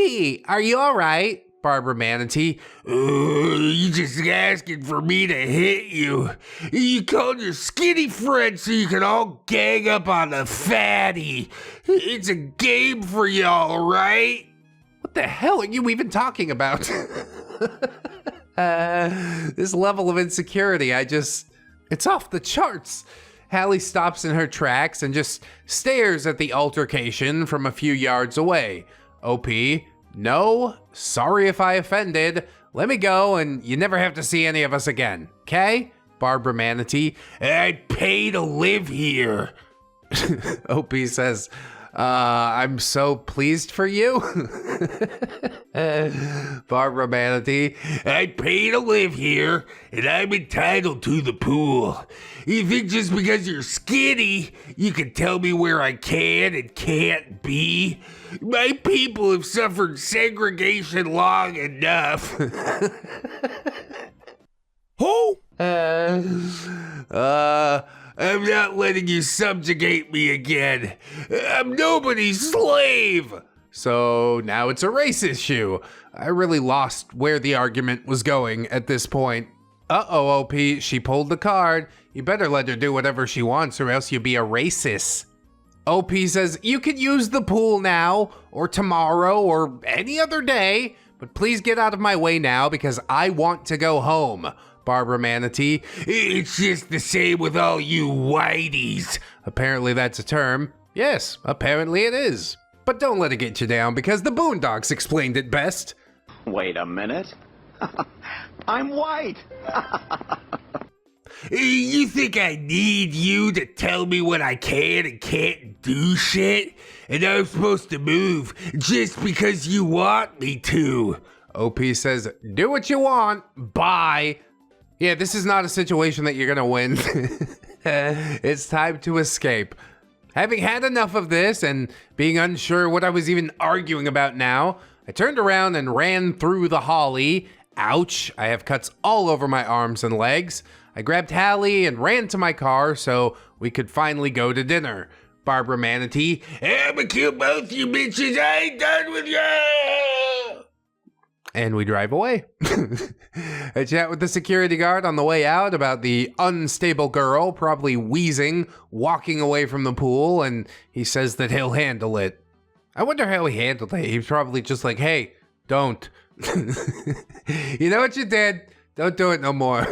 are you all right? Barbara Manatee. You just asking for me to hit you. You called your skinny friend so you can all gang up on the fatty. It's a game for y'all, right? What the hell are you even talking about? This level of insecurity, it's off the charts. Hallie stops in her tracks and just stares at the altercation from a few yards away. OP, no, sorry if I offended. Let me go and you never have to see any of us again, okay? Barbara Manatee, I'd pay to live here. OP says, I'm so pleased for you. Barbara Manatee, I pay to live here, and I'm entitled to the pool. You think just because you're skinny, you can tell me where I can and can't be? My people have suffered segregation long enough. Who? I'm not letting you subjugate me again. I'm nobody's slave. So now it's a race issue. I really lost where the argument was going at this point. Uh-oh, OP, she pulled the card. You better let her do whatever she wants or else you'll be a racist. OP says, you can use the pool now, or tomorrow, or any other day, but please get out of my way now because I want to go home. Barbara Manatee, it's just the same with all you whiteys. Apparently that's a term. Yes, apparently it is. But don't let it get you down because the Boondocks explained it best. Wait a minute. I'm white. You think I need you to tell me what I can and can't do shit? And I'm supposed to move just because you want me to? OP says, do what you want, bye. Yeah, this is not a situation that you're gonna win. It's time to escape. Having had enough of this and being unsure what I was even arguing about now, I turned around and ran through the holly. Ouch, I have cuts all over my arms and legs. I grabbed Hallie and ran to my car so we could finally go to dinner. Barbara Manatee, I'ma kill both you bitches, I ain't done with you! And we drive away. I chat with the security guard on the way out about the unstable girl, probably wheezing, walking away from the pool, and he says that he'll handle it. I wonder how he handled it. He was probably just like, hey, don't. You know what you did? Don't do it no more.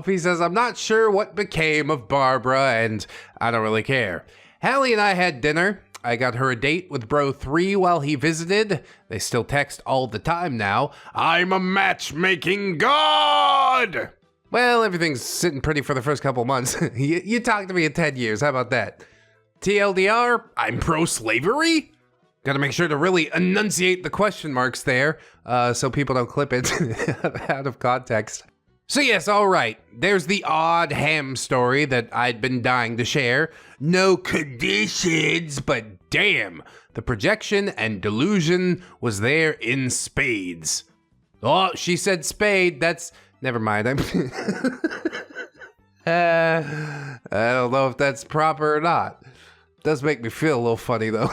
He says, I'm not sure what became of Barbara, and I don't really care. Hallie and I had dinner. I got her a date with Bro 3 while he visited. They still text all the time now. I'm a matchmaking god! Well, everything's sitting pretty for the first couple months. You talk to me in 10 years, how about that? TLDR, I'm pro-slavery? Gotta make sure to really enunciate the question marks there, so people don't clip it out of context. So yes, all right, there's the odd ham story that I'd been dying to share. No conditions, but damn, the projection and delusion was there in spades. Oh, she said spade, that's, never mind. I don't know if that's proper or not. Does make me feel a little funny though.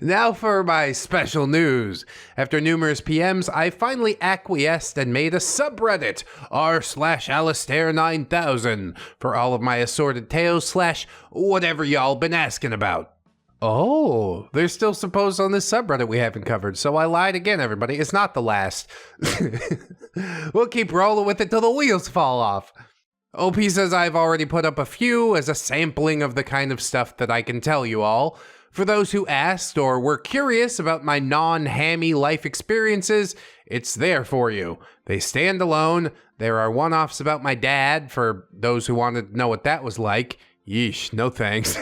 Now for my special news. After numerous PMs, I finally acquiesced and made a subreddit, r/Alistair 9000, for all of my assorted tales / whatever y'all been asking about. Oh, there's still some posts on this subreddit we haven't covered, so I lied again, everybody. It's not the last. We'll keep rolling with it till the wheels fall off. OP says I've already put up a few as a sampling of the kind of stuff that I can tell you all. For those who asked or were curious about my non-hammy life experiences, it's there for you. They stand alone. There are one-offs about my dad for those who wanted to know what that was like. Yeesh, no thanks.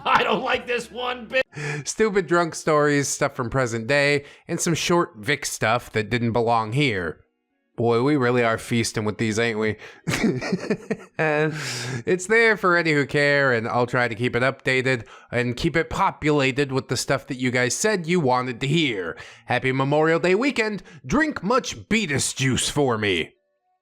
I don't like this one bit. Stupid drunk stories, stuff from present day, and some short Vick stuff that didn't belong here. Boy, we really are feasting with these, ain't we? And it's there for any who care, and I'll try to keep it updated and keep it populated with the stuff that you guys said you wanted to hear. Happy Memorial Day weekend. Drink much beetus juice for me.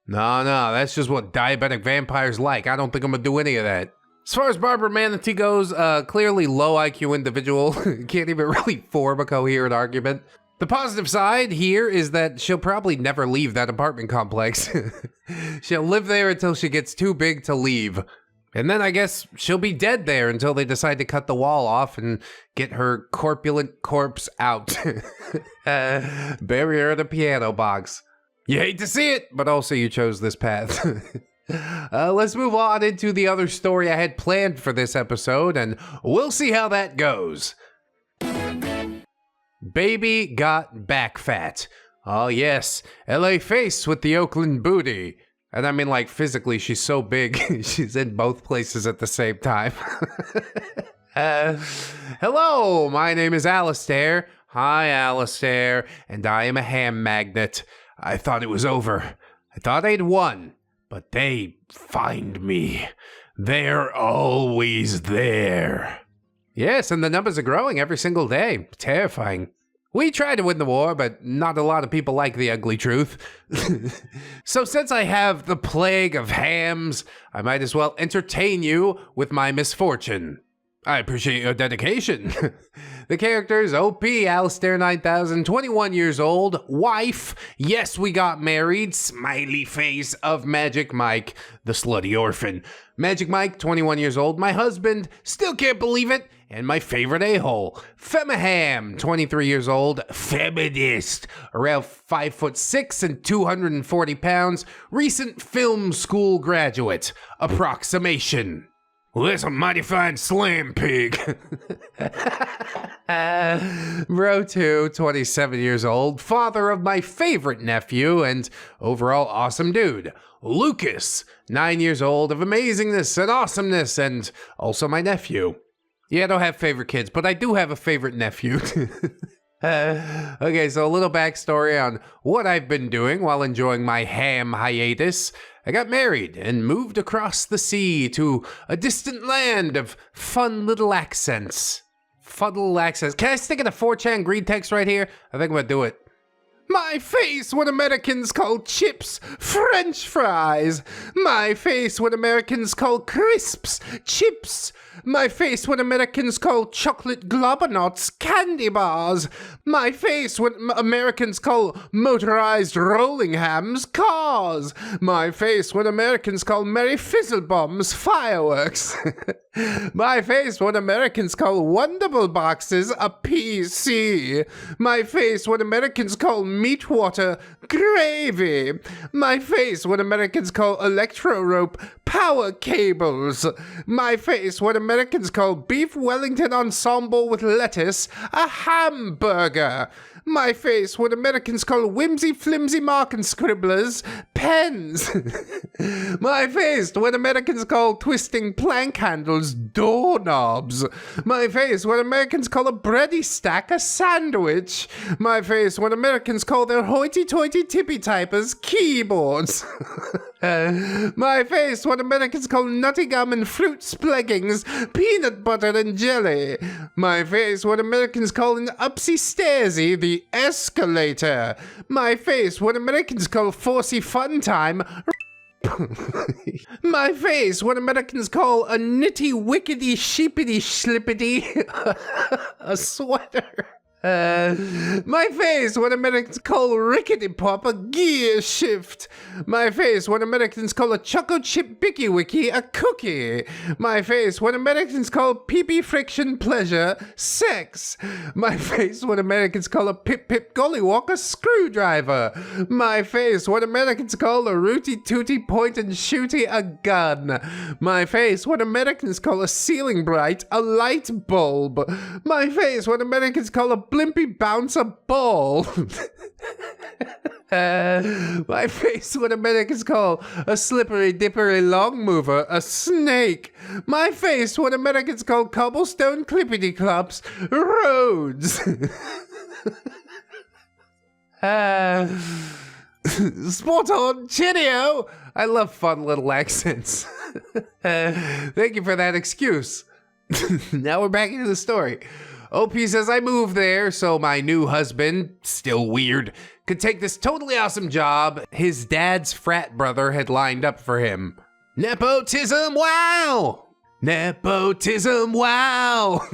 No, that's just what diabetic vampires like. I don't think I'm gonna do any of that. As far as Barbara Manatee goes, clearly low IQ individual. Can't even really form a coherent argument. The positive side here is that she'll probably never leave that apartment complex. She'll live there until she gets too big to leave. And then I guess she'll be dead there until they decide to cut the wall off and get her corpulent corpse out. Bury her in a piano box. You hate to see it, but also you chose this path. Let's move on into the other story I had planned for this episode, and we'll see how that goes. Baby got back fat. Oh yes, LA face with the Oakland booty. And I mean, like, physically, she's so big, she's in both places at the same time. Hello, my name is Alistair. Hi, Alistair, and I am a ham magnet. I thought it was over. I thought I'd won, but they find me. They're always there. Yes, and the numbers are growing every single day. Terrifying. We tried to win the war, but not a lot of people like the ugly truth. So since I have the plague of hams, I might as well entertain you with my misfortune. I appreciate your dedication. The character is OP Alistair 9000, 21 years old, wife, yes we got married, smiley face of Magic Mike, the slutty orphan. Magic Mike, 21 years old, my husband, still can't believe it, and my favorite a-hole, Femaham, 23 years old, feminist, around 5'6" and 240 pounds, recent film school graduate, approximation. Well, that's a mighty fine slam pig. Bro 2, 27 years old, father of my favorite nephew, and overall awesome dude. Lucas, 9 years old, of amazingness and awesomeness, and also my nephew. Yeah, I don't have favorite kids, but I do have a favorite nephew. Okay, so a little backstory on what I've been doing while enjoying my ham hiatus. I got married and moved across the sea to a distant land of fun little accents. Fun little accents. Can I stick in a 4chan green text right here? I think I'm gonna do it. My face, what Americans call chips, French fries. My face, what Americans call crisps, chips. My face, what Americans call chocolate globbernots, candy bars. My face, what Americans call motorized rolling hams, cars. My face, what Americans call merry fizzle bombs, fireworks. My face, what Americans call wonderful boxes, a PC. My face, what Americans call meat water, gravy. My face, what Americans call electro rope, power cables. My face, what Americans call beef Wellington ensemble with lettuce, a hamburger. My face, what Americans call whimsy flimsy marking scribblers, pens. My face, what Americans call twisting plank handles, doorknobs. My face, what Americans call a bready stack, a sandwich. My face, what Americans call their hoity-toity tippy-typers, keyboards. My face, what Americans call nutty gum and fruit spleggings, peanut butter and jelly. My face, what Americans call an upsy-stairsy, the escalator. My face, what Americans call forcey fun time. My face, what Americans call a nitty wickedy sheepity slippity, a sweater. My face, what Americans call rickety pop, a gear shift. My face, what Americans call a choco chip bicky wiki, a cookie. My face, what Americans call pee-pee friction pleasure, sex. My face, what Americans call a pip-pip gollywalk, a screwdriver. My face, what Americans call a rooty-tooty point-and-shooty, a gun. My face, what Americans call a ceiling bright, a light bulb. My face, what Americans call a blimpy bouncer ball. My face, what Americans call a slippery dippery long mover, a snake. My face, what Americans call cobblestone clippity clops, roads. Spot on, cheerio. I love fun little accents. Thank you for that excuse. Now we're back into the story. OP says, I moved there so my new husband, still weird, could take this totally awesome job his dad's frat brother had lined up for him. Nepotism, wow! Nepotism, wow!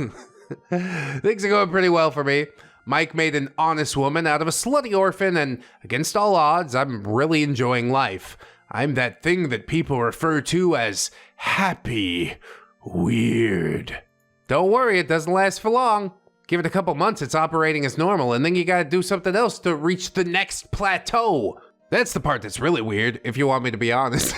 Things are going pretty well for me. Mike made an honest woman out of a slutty orphan, and against all odds, I'm really enjoying life. I'm that thing that people refer to as happy. Weird. Don't worry, it doesn't last for long. Give it a couple months, it's operating as normal, and then you gotta do something else to reach the next plateau. That's the part that's really weird, if you want me to be honest.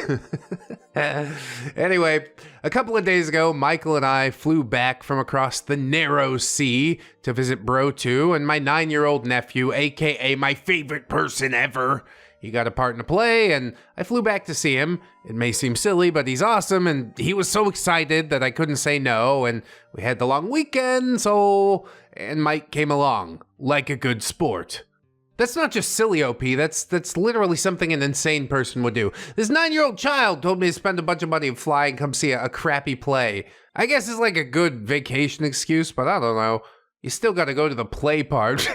Anyway, a couple of days ago, Michael and I flew back from across the narrow sea to visit Bro 2 and my 9-year-old nephew, aka my favorite person ever. He got a part in a play, and I flew back to see him. It may seem silly, but he's awesome, and he was so excited that I couldn't say no, and we had the long weekend, and Mike came along, like a good sport. That's not just silly, OP, that's literally something an insane person would do. This 9-year-old child told me to spend a bunch of money and fly and come see a crappy play. I guess it's like a good vacation excuse, but I don't know. You still gotta go to the play part.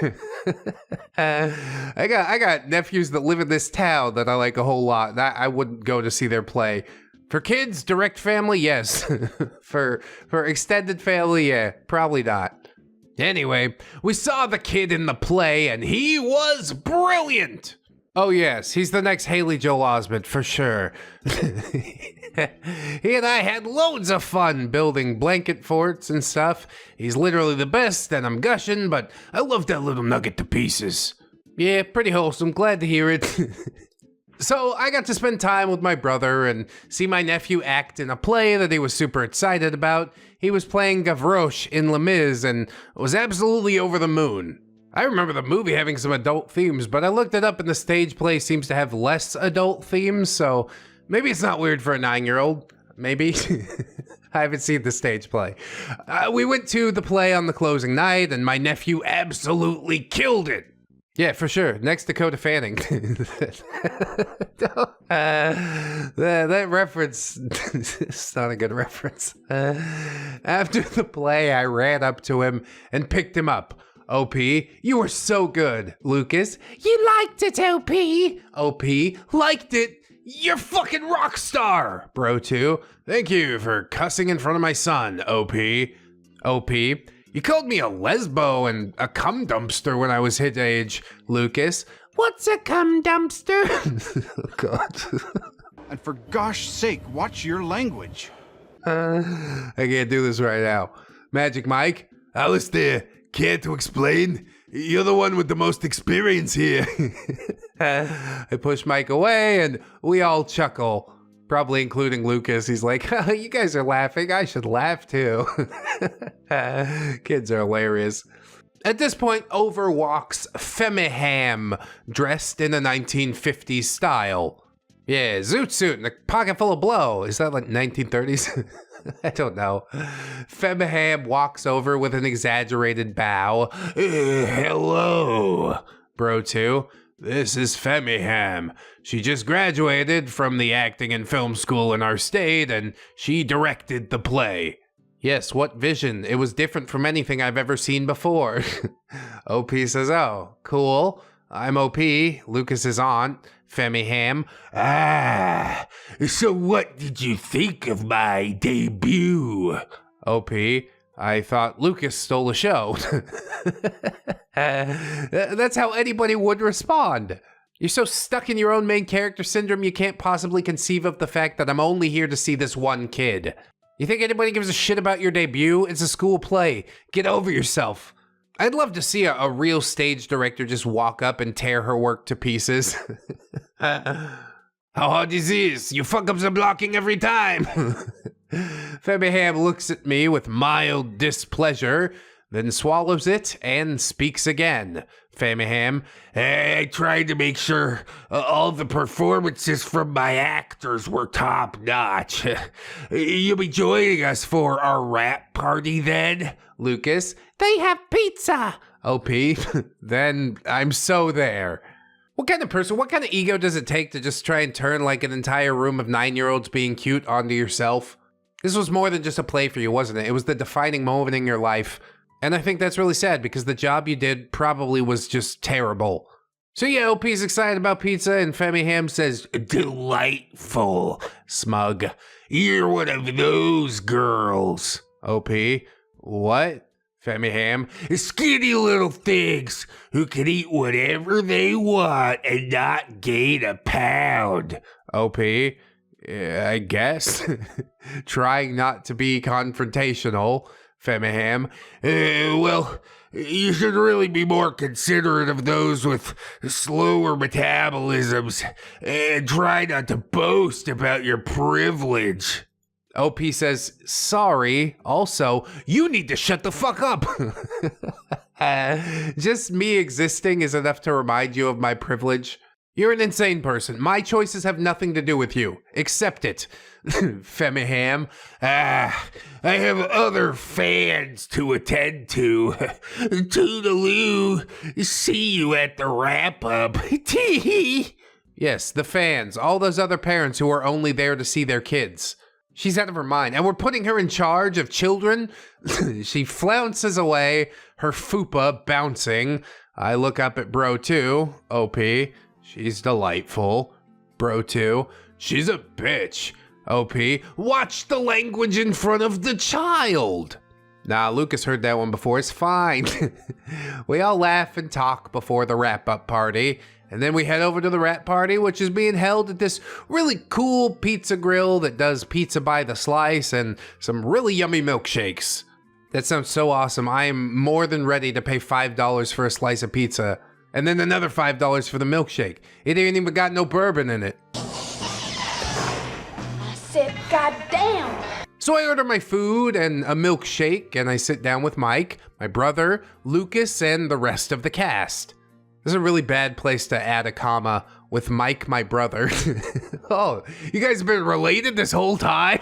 I got nephews that live in this town that I like a whole lot. I wouldn't go to see their play. For kids, direct family, yes. For extended family, yeah, probably not. Anyway, we saw the kid in the play and he was brilliant. Oh yes, he's the next Haley Joel Osment for sure. He and I had loads of fun building blanket forts and stuff. He's literally the best and I'm gushing, but I love that little nugget to pieces. Yeah, pretty wholesome, glad to hear it. So I got to spend time with my brother and see my nephew act in a play that he was super excited about. He was playing Gavroche in Les Mis and was absolutely over the moon. I remember the movie having some adult themes, but I looked it up and the stage play seems to have less adult themes, so maybe it's not weird for a 9-year-old. Maybe. I haven't seen the stage play. We went to the play on the closing night and my nephew absolutely killed it. Yeah, for sure. Next to Dakota Fanning. That reference is not a good reference. After the play, I ran up to him and picked him up. OP, you were so good. Lucas, You liked it, OP. OP, liked it. You're fucking rock star. Bro 2, thank you for cussing in front of my son, OP. OP, you called me a lesbo and a cum dumpster when I was his age. Lucas, What's a cum dumpster? oh God. And for gosh sake, watch your language. I can't do this right now. Magic Mike, Alistair, care to explain? You're the one with the most experience here. I push Mike away and we all chuckle. Probably including Lucas. He's like, you guys are laughing. I should laugh too. Kids are hilarious. At this point, over walks Femiham, dressed in a 1950s style. Yeah, zoot suit and a pocket full of blow. Is that like 1930s? I don't know. Femiham walks over with an exaggerated bow. Hello, Bro 2. This is Femiham. She just graduated from the acting and film school in our state, and she directed the play. Yes, what vision? It was different from anything I've ever seen before. OP says, oh, cool. I'm OP, Lucas's aunt, Femiham. Ah, so what did you think of my debut? OP, I thought Lucas stole the show. That's how anybody would respond. You're so stuck in your own main character syndrome you can't possibly conceive of the fact that I'm only here to see this one kid. You think anybody gives a shit about your debut? It's a school play. Get over yourself. I'd love to see a real stage director just walk up and tear her work to pieces. How hard is this? You fuck up the blocking every time. Femiham looks at me with mild displeasure, then swallows it and speaks again. Femiham, I tried to make sure all the performances from my actors were top notch. You'll be joining us for our rap party then? Lucas, They have pizza. OP, then I'm so there. What kind of ego does it take to just try and turn like an entire room of 9-year-olds being cute onto yourself? This was more than just a play for you, wasn't it? It was the defining moment in your life. And I think that's really sad because the job you did probably was just terrible. So yeah, OP's excited about pizza and Femiham says, delightful, smug. You're one of those girls. OP, what? Femmiham. Skinny little things who can eat whatever they want and not gain a pound. OP, I guess. Trying not to be confrontational, Femmiham. Well, you should really be more considerate of those with slower metabolisms and try not to boast about your privilege. OP says, sorry. Also, you need to shut the fuck up. Just me existing is enough to remind you of my privilege. You're an insane person. My choices have nothing to do with you. Accept it. Femmiham. I have other fans to attend to. Toodaloo. See you at the wrap-up. Tee-hee. Yes, the fans. All those other parents who are only there to see their kids. She's out of her mind, and we're putting her in charge of children? She flounces away, her fupa bouncing. I look up at Bro 2, OP. She's delightful. Bro 2, she's a bitch. OP, watch the language in front of the child. Nah, Lucas heard that one before, it's fine. We all laugh and talk before the wrap-up party. And then we head over to the wrap party, which is being held at this really cool pizza grill that does pizza by the slice and some really yummy milkshakes. That sounds so awesome. I am more than ready to pay $5 for a slice of pizza. And then another $5 for the milkshake. It ain't even got no bourbon in it. I said, goddamn. So I order my food and a milkshake, and I sit down with Mike, my brother, Lucas, and the rest of the cast. This is a really bad place to add a comma with Mike, my brother. Oh, you guys have been related this whole time?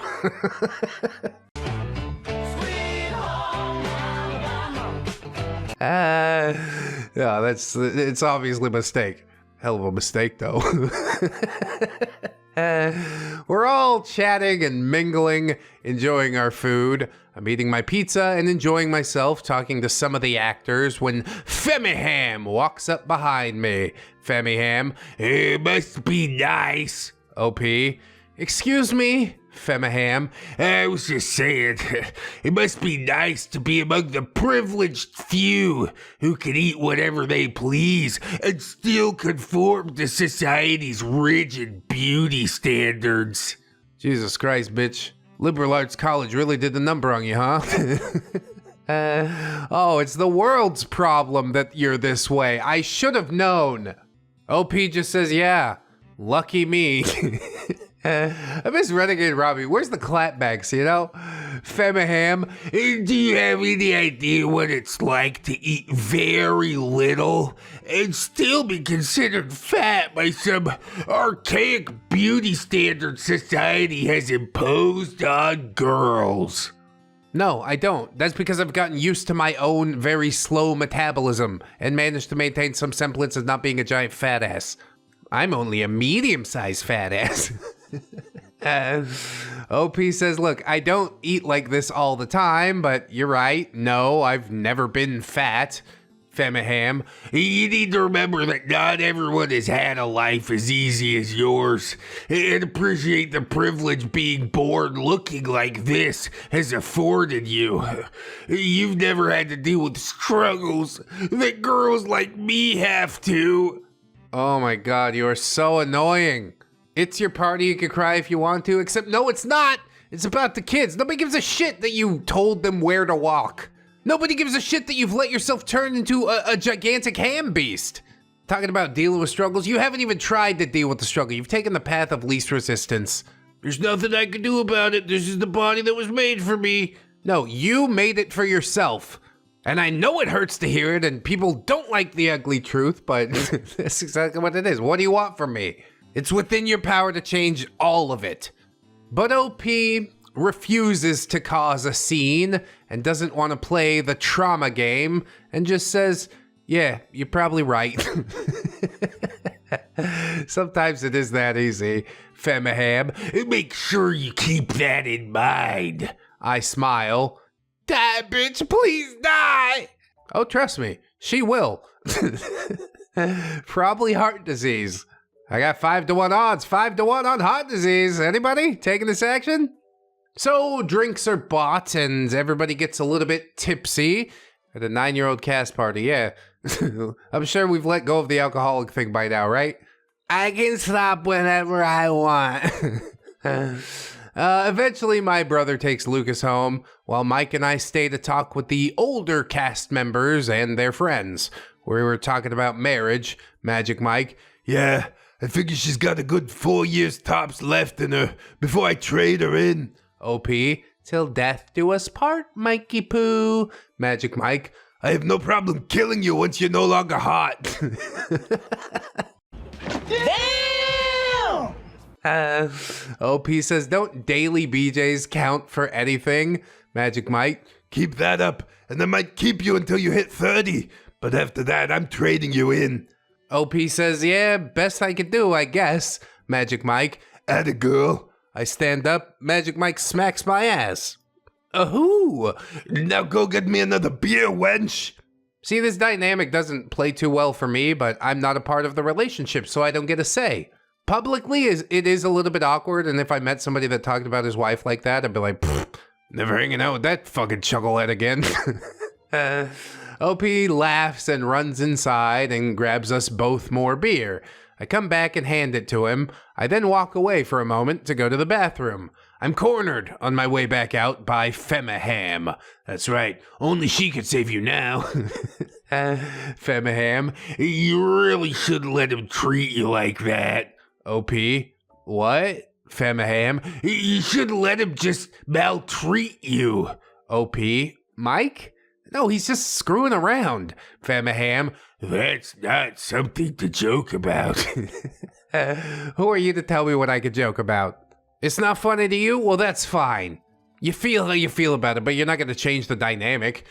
Yeah, it's obviously a mistake. Hell of a mistake, though. We're all chatting and mingling, enjoying our food. I'm eating my pizza and enjoying myself, talking to some of the actors when Femmiham walks up behind me. Femmiham, it must be nice. OP, excuse me? Femmiham, I was just saying, it must be nice to be among the privileged few who can eat whatever they please and still conform to society's rigid beauty standards. Jesus Christ, bitch. Liberal arts college really did the number on you, huh? Oh, it's the world's problem that you're this way. I should have known. OP just says, yeah, lucky me. I miss Renegade Robbie. Where's the clapbacks, you know? Femmiham, do you have any idea what it's like to eat very little and still be considered fat by some archaic beauty standard society has imposed on girls? No, I don't. That's because I've gotten used to my own very slow metabolism and managed to maintain some semblance of not being a giant fat ass. I'm only a medium-sized fat ass. OP says, look, I don't eat like this all the time, but you're right. No, I've never been fat. Femmiham, you need to remember that not everyone has had a life as easy as yours, and appreciate the privilege being born looking like this has afforded you. You've never had to deal with struggles that girls like me have to. Oh my God, you are so annoying. It's your party, you can cry if you want to, except no, it's not. It's about the kids. Nobody gives a shit that you told them where to walk. Nobody gives a shit that you've let yourself turn into a gigantic ham beast. Talking about dealing with struggles, you haven't even tried to deal with the struggle. You've taken the path of least resistance. There's nothing I can do about it. This is the body that was made for me. No, you made it for yourself. And I know it hurts to hear it, and people don't like the ugly truth, but that's exactly what it is. What do you want from me? It's within your power to change all of it. But OP refuses to cause a scene and doesn't want to play the trauma game and just says, yeah, you're probably right. Sometimes it is that easy. Femmiham, make sure you keep that in mind. I smile. Die, bitch, please die. Oh, trust me, she will. Probably heart disease. I got 5-to-1 odds, 5-to-1 on heart disease. Anybody taking this action? So drinks are bought and everybody gets a little bit tipsy. At a 9-year-old cast party, yeah. I'm sure we've let go of the alcoholic thing by now, right? I can stop whenever I want. Eventually, my brother takes Lucas home, while Mike and I stay to talk with the older cast members and their friends. We were talking about marriage. Magic Mike. Yeah, I figure she's got a good 4 years tops left in her before I trade her in. OP. Till death do us part, Mikey Poo. Magic Mike. I have no problem killing you once you're no longer hot. Damn! OP says, don't daily BJs count for anything? Magic Mike. Keep that up, and I might keep you until you hit 30. But after that, I'm trading you in. OP says, yeah, best I could do, I guess. Magic Mike. Atta girl. I stand up. Magic Mike smacks my ass. Ahoo! Now go get me another beer, wench. See, this dynamic doesn't play too well for me, but I'm not a part of the relationship, so I don't get a say. Publicly, it is a little bit awkward, and if I met somebody that talked about his wife like that, I'd be like, never hanging out with that fucking chucklehead again. OP laughs and runs inside and grabs us both more beer. I come back and hand it to him. I then walk away for a moment to go to the bathroom. I'm cornered on my way back out by Femaham. That's right, only she could save you now. Femaham, you really shouldn't let him treat you like that. OP, what? Femaham, you shouldn't let him just maltreat you. OP, Mike? No, he's just screwing around. Femaham, that's not something to joke about. Who are you to tell me what I could joke about? It's not funny to you? Well, that's fine. You feel how you feel about it, but you're not going to change the dynamic.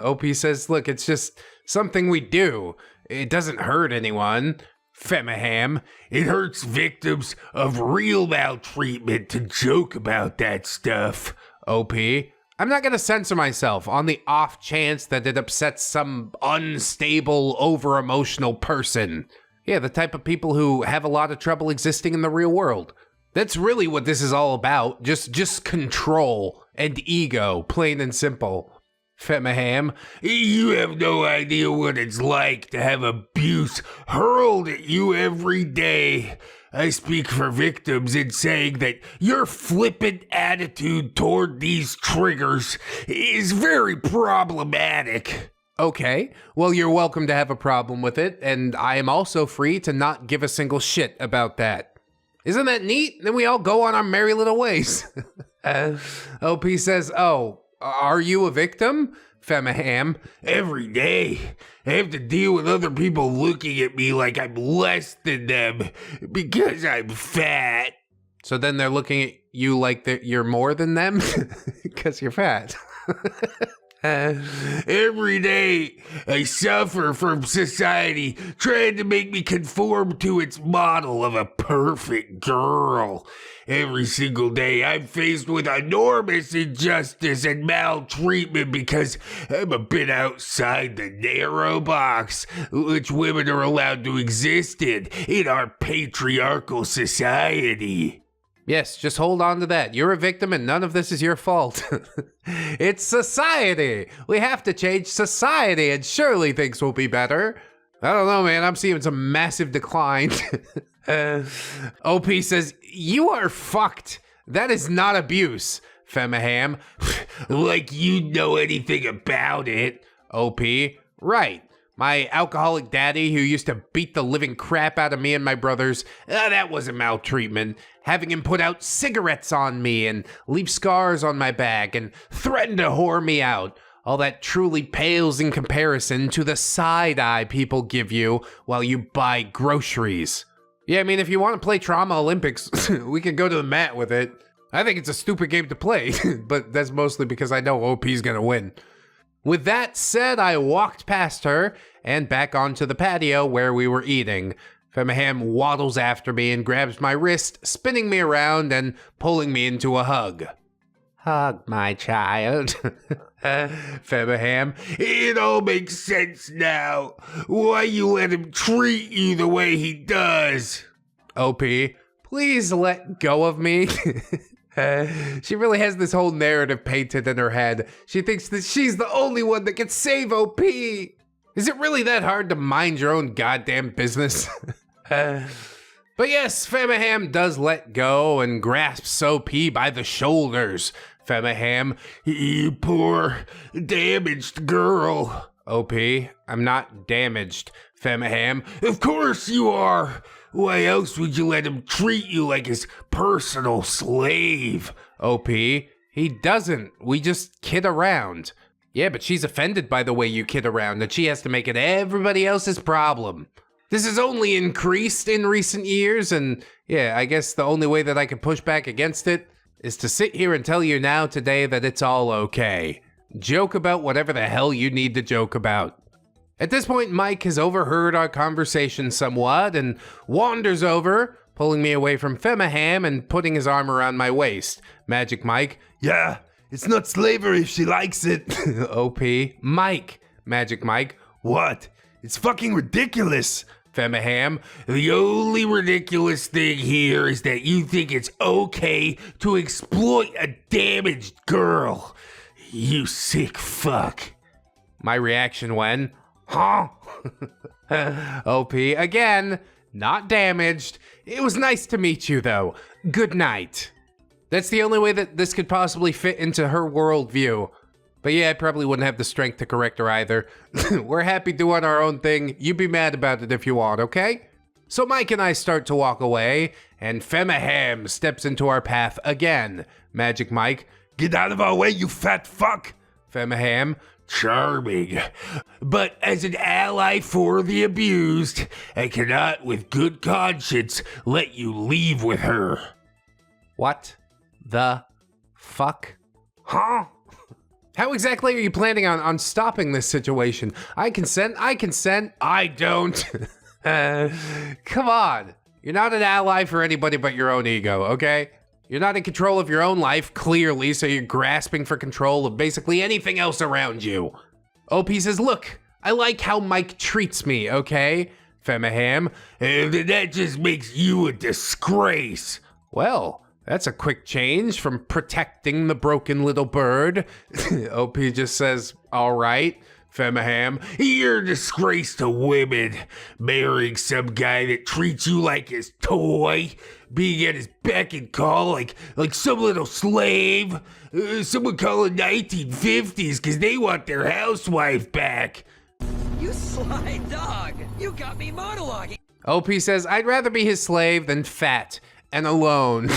OP says, look, it's just something we do. It doesn't hurt anyone. Femaham, it hurts victims of real maltreatment to joke about that stuff. OP, I'm not going to censor myself on the off chance that it upsets some unstable, over-emotional person. Yeah, the type of people who have a lot of trouble existing in the real world. That's really what this is all about. Just control and ego, plain and simple. Femaham, you have no idea what it's like to have abuse hurled at you every day. I speak for victims in saying that your flippant attitude toward these triggers is very problematic. Okay, well, you're welcome to have a problem with it, and I am also free to not give a single shit about that. Isn't that neat? Then we all go on our merry little ways. OP says, oh, are you a victim? Femaham, every day I have to deal with other people looking at me like I'm less than them because I'm fat. So then they're looking at you like you're more than them? Because you're fat. Every day I suffer from society trying to make me conform to its model of a perfect girl. Every single day I'm faced with enormous injustice and maltreatment because I'm a bit outside the narrow box which women are allowed to exist in our patriarchal society. Yes, just hold on to that. You're a victim and none of this is your fault. It's society. We have to change society and surely things will be better. I don't know, man. I'm seeing some massive decline. OP says, you are fucked. That is not abuse. Femaham, like you know anything about it. OP, right. My alcoholic daddy who used to beat the living crap out of me and my brothers, that wasn't maltreatment. Having him put out cigarettes on me and leave scars on my back and threaten to whore me out. All that truly pales in comparison to the side eye people give you while you buy groceries. Yeah, I mean, if you want to play Trauma Olympics, we can go to the mat with it. I think it's a stupid game to play, but that's mostly because I know OP's gonna win. With that said, I walked past her and back onto the patio where we were eating. Femaham waddles after me and grabs my wrist, spinning me around and pulling me into a hug. Hug, my child. Femaham, it all makes sense now. Why you let him treat you the way he does. OP, please let go of me. She really has this whole narrative painted in her head. She thinks that she's the only one that can save OP. Is it really that hard to mind your own goddamn business? But yes, Femaham does let go and grasps OP by the shoulders. Femaham, you poor, damaged girl. OP, I'm not damaged. Femaham, of course you are. Why else would you let him treat you like his personal slave? OP, he doesn't. We just kid around. Yeah, but she's offended by the way you kid around, and she has to make it everybody else's problem. This has only increased in recent years, and yeah, I guess the only way that I can push back against it is to sit here and tell you now today that it's all okay. Joke about whatever the hell you need to joke about. At this point, Mike has overheard our conversation somewhat and wanders over, pulling me away from Femaham and putting his arm around my waist. Magic Mike, Yeah, it's not slavery if she likes it. OP, Mike. Magic Mike, What? It's fucking ridiculous. Femaham, The only ridiculous thing here is that you think it's okay to exploit a damaged girl. You sick fuck. my reaction when, huh? OP, again, not damaged. It was nice to meet you though. Good night. That's the only way that this could possibly fit into her worldview. But yeah, I probably wouldn't have the strength to correct her either. We're happy doing our own thing. You be mad about it if you want, okay? So Mike and I start to walk away, and Femaham steps into our path again. Magic Mike, Get out of our way, you fat fuck. Femaham, Charming. But as an ally for the abused, I cannot with good conscience let you leave with her. what the fuck? Huh? How exactly are you planning on stopping this situation? I consent. I don't. Come on. You're not an ally for anybody but your own ego, okay? You're not in control of your own life, clearly, so you're grasping for control of basically anything else around you. OP says, look, I like how Mike treats me, okay? Femaham, And that just makes you a disgrace. well, that's a quick change from protecting the broken little bird. OP just says, all right. Femaham, You're a disgrace to women. Marrying some guy that treats you like his toy. Being at his beck and call like some little slave. Someone call it 1950s because they want their housewife back. You sly dog. You got me monologuing. OP says, I'd rather be his slave than fat and alone.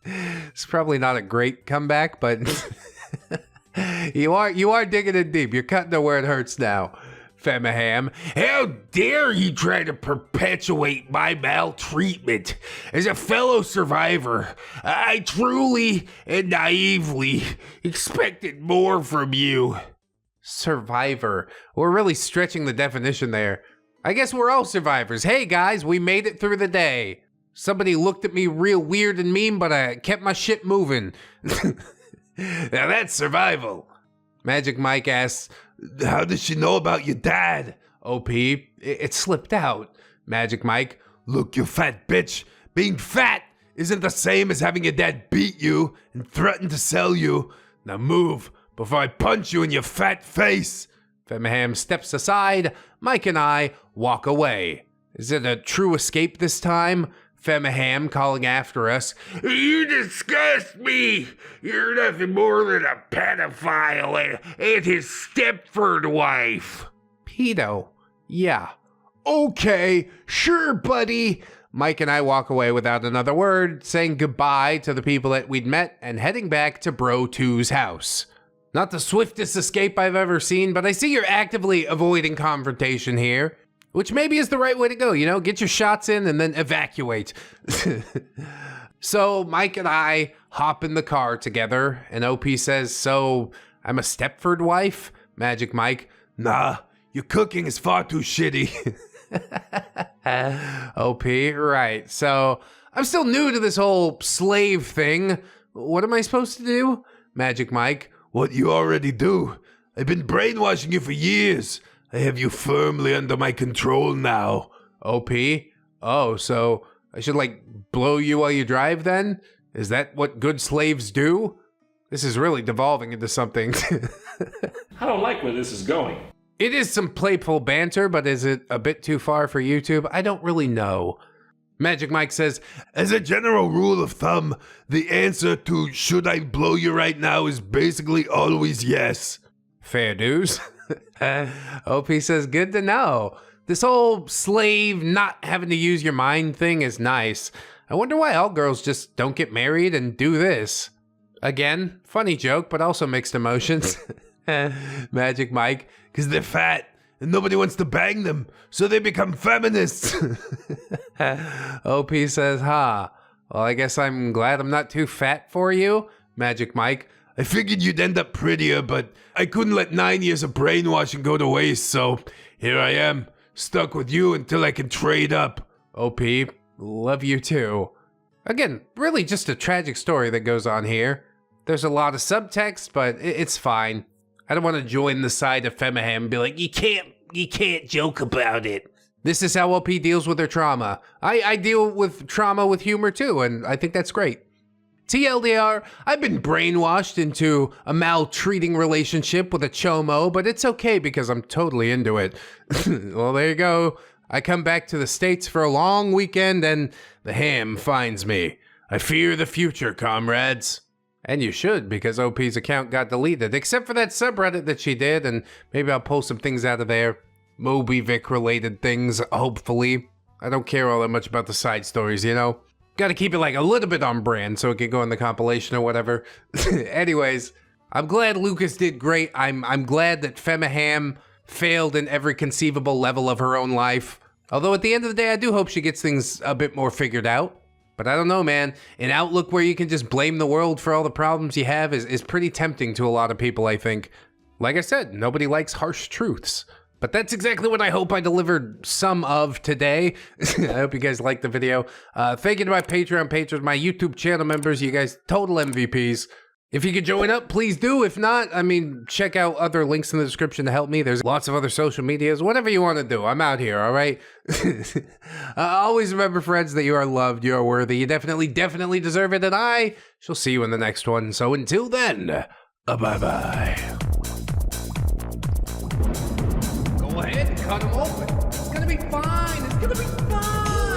It's probably not a great comeback, but you are digging it deep. You're cutting to where it hurts now. Femaham, How dare you try to perpetuate my maltreatment? As a fellow survivor, I truly and naively expected more from you. survivor. We're really stretching the definition there. I guess we're all survivors. Hey guys, we made it through the day. Somebody looked at me real weird and mean, but I kept my shit moving. Now that's survival. Magic Mike asks, How does she know about your dad? OP, it slipped out. Magic Mike, Look, you fat bitch. Being fat isn't the same as having your dad beat you and threaten to sell you. Now move before I punch you in your fat face. Femaham steps aside. Mike and I walk away. Is it a true escape this time? Femaham calling after us. You disgust me. You're nothing more than a pedophile and his Stepford wife. Pedo? Yeah. Okay, sure, buddy. Mike and I walk away without another word, saying goodbye to the people that we'd met and heading back to Bro 2's house. Not the swiftest escape I've ever seen, but I see you're actively avoiding confrontation here, which maybe is the right way to go, you know? Get your shots in and then evacuate. So Mike and I hop in the car together, and OP says, so I'm a Stepford wife? Magic Mike, Nah, your cooking is far too shitty. OP, right. So I'm still new to this whole slave thing. What am I supposed to do? Magic Mike, What you already do. I've been brainwashing you for years. I have you firmly under my control now. OP? Oh, so I should like blow you while you drive then? Is that what good slaves do? This is really devolving into something. I don't like where this is going. It is some playful banter, but is it a bit too far for YouTube? I don't really know. Magic Mike says, as a general rule of thumb, the answer to should I blow you right now is basically always yes. Fair dues. OP says, good to know. This whole slave not having to use your mind thing is nice. I wonder why all girls just don't get married and do this. Again, funny joke, but also mixed emotions. Magic Mike, because they're fat and nobody wants to bang them, so they become feminists. OP says, well, I guess I'm glad I'm not too fat for you. Magic Mike, I figured you'd end up prettier, but I couldn't let 9 years of brainwashing go to waste, so here I am, stuck with you until I can trade up. OP, love you too. Again, really just a tragic story that goes on here. There's a lot of subtext, but it's fine. I don't want to join the side of Femaham and be like, you can't joke about it. This is how OP deals with their trauma. I deal with trauma with humor too, and I think that's great. TLDR, I've been brainwashed into a maltreating relationship with a chomo, but it's okay because I'm totally into it. Well, there you go. I come back to the States for a long weekend and the ham finds me. I fear the future, comrades. And you should, because OP's account got deleted, except for that subreddit that she did, and maybe I'll post some things out of there. Moby Vick related things, hopefully. I don't care all that much about the side stories, you know? Gotta keep it like a little bit on brand so it can go in the compilation or whatever. Anyways, I'm glad Lucas did great. I'm glad that Femaham failed in every conceivable level of her own life. Although at the end of the day, I do hope she gets things a bit more figured out. But I don't know, man. An outlook where you can just blame the world for all the problems you have is pretty tempting to a lot of people, I think. Like I said, nobody likes harsh truths. But that's exactly what I hope I delivered some of today. I hope you guys liked the video. Thank you to my Patreon patrons, my YouTube channel members, you guys total MVPs. If you could join up, please do. If not, I mean, check out other links in the description to help me. There's lots of other social medias, whatever you want to do. I'm out here, all right? Always remember, friends, that you are loved, you are worthy, you definitely deserve it, and I shall see you in the next one. So until then, bye-bye. Go ahead and cut them open. It's gonna be fine. It's gonna be fine.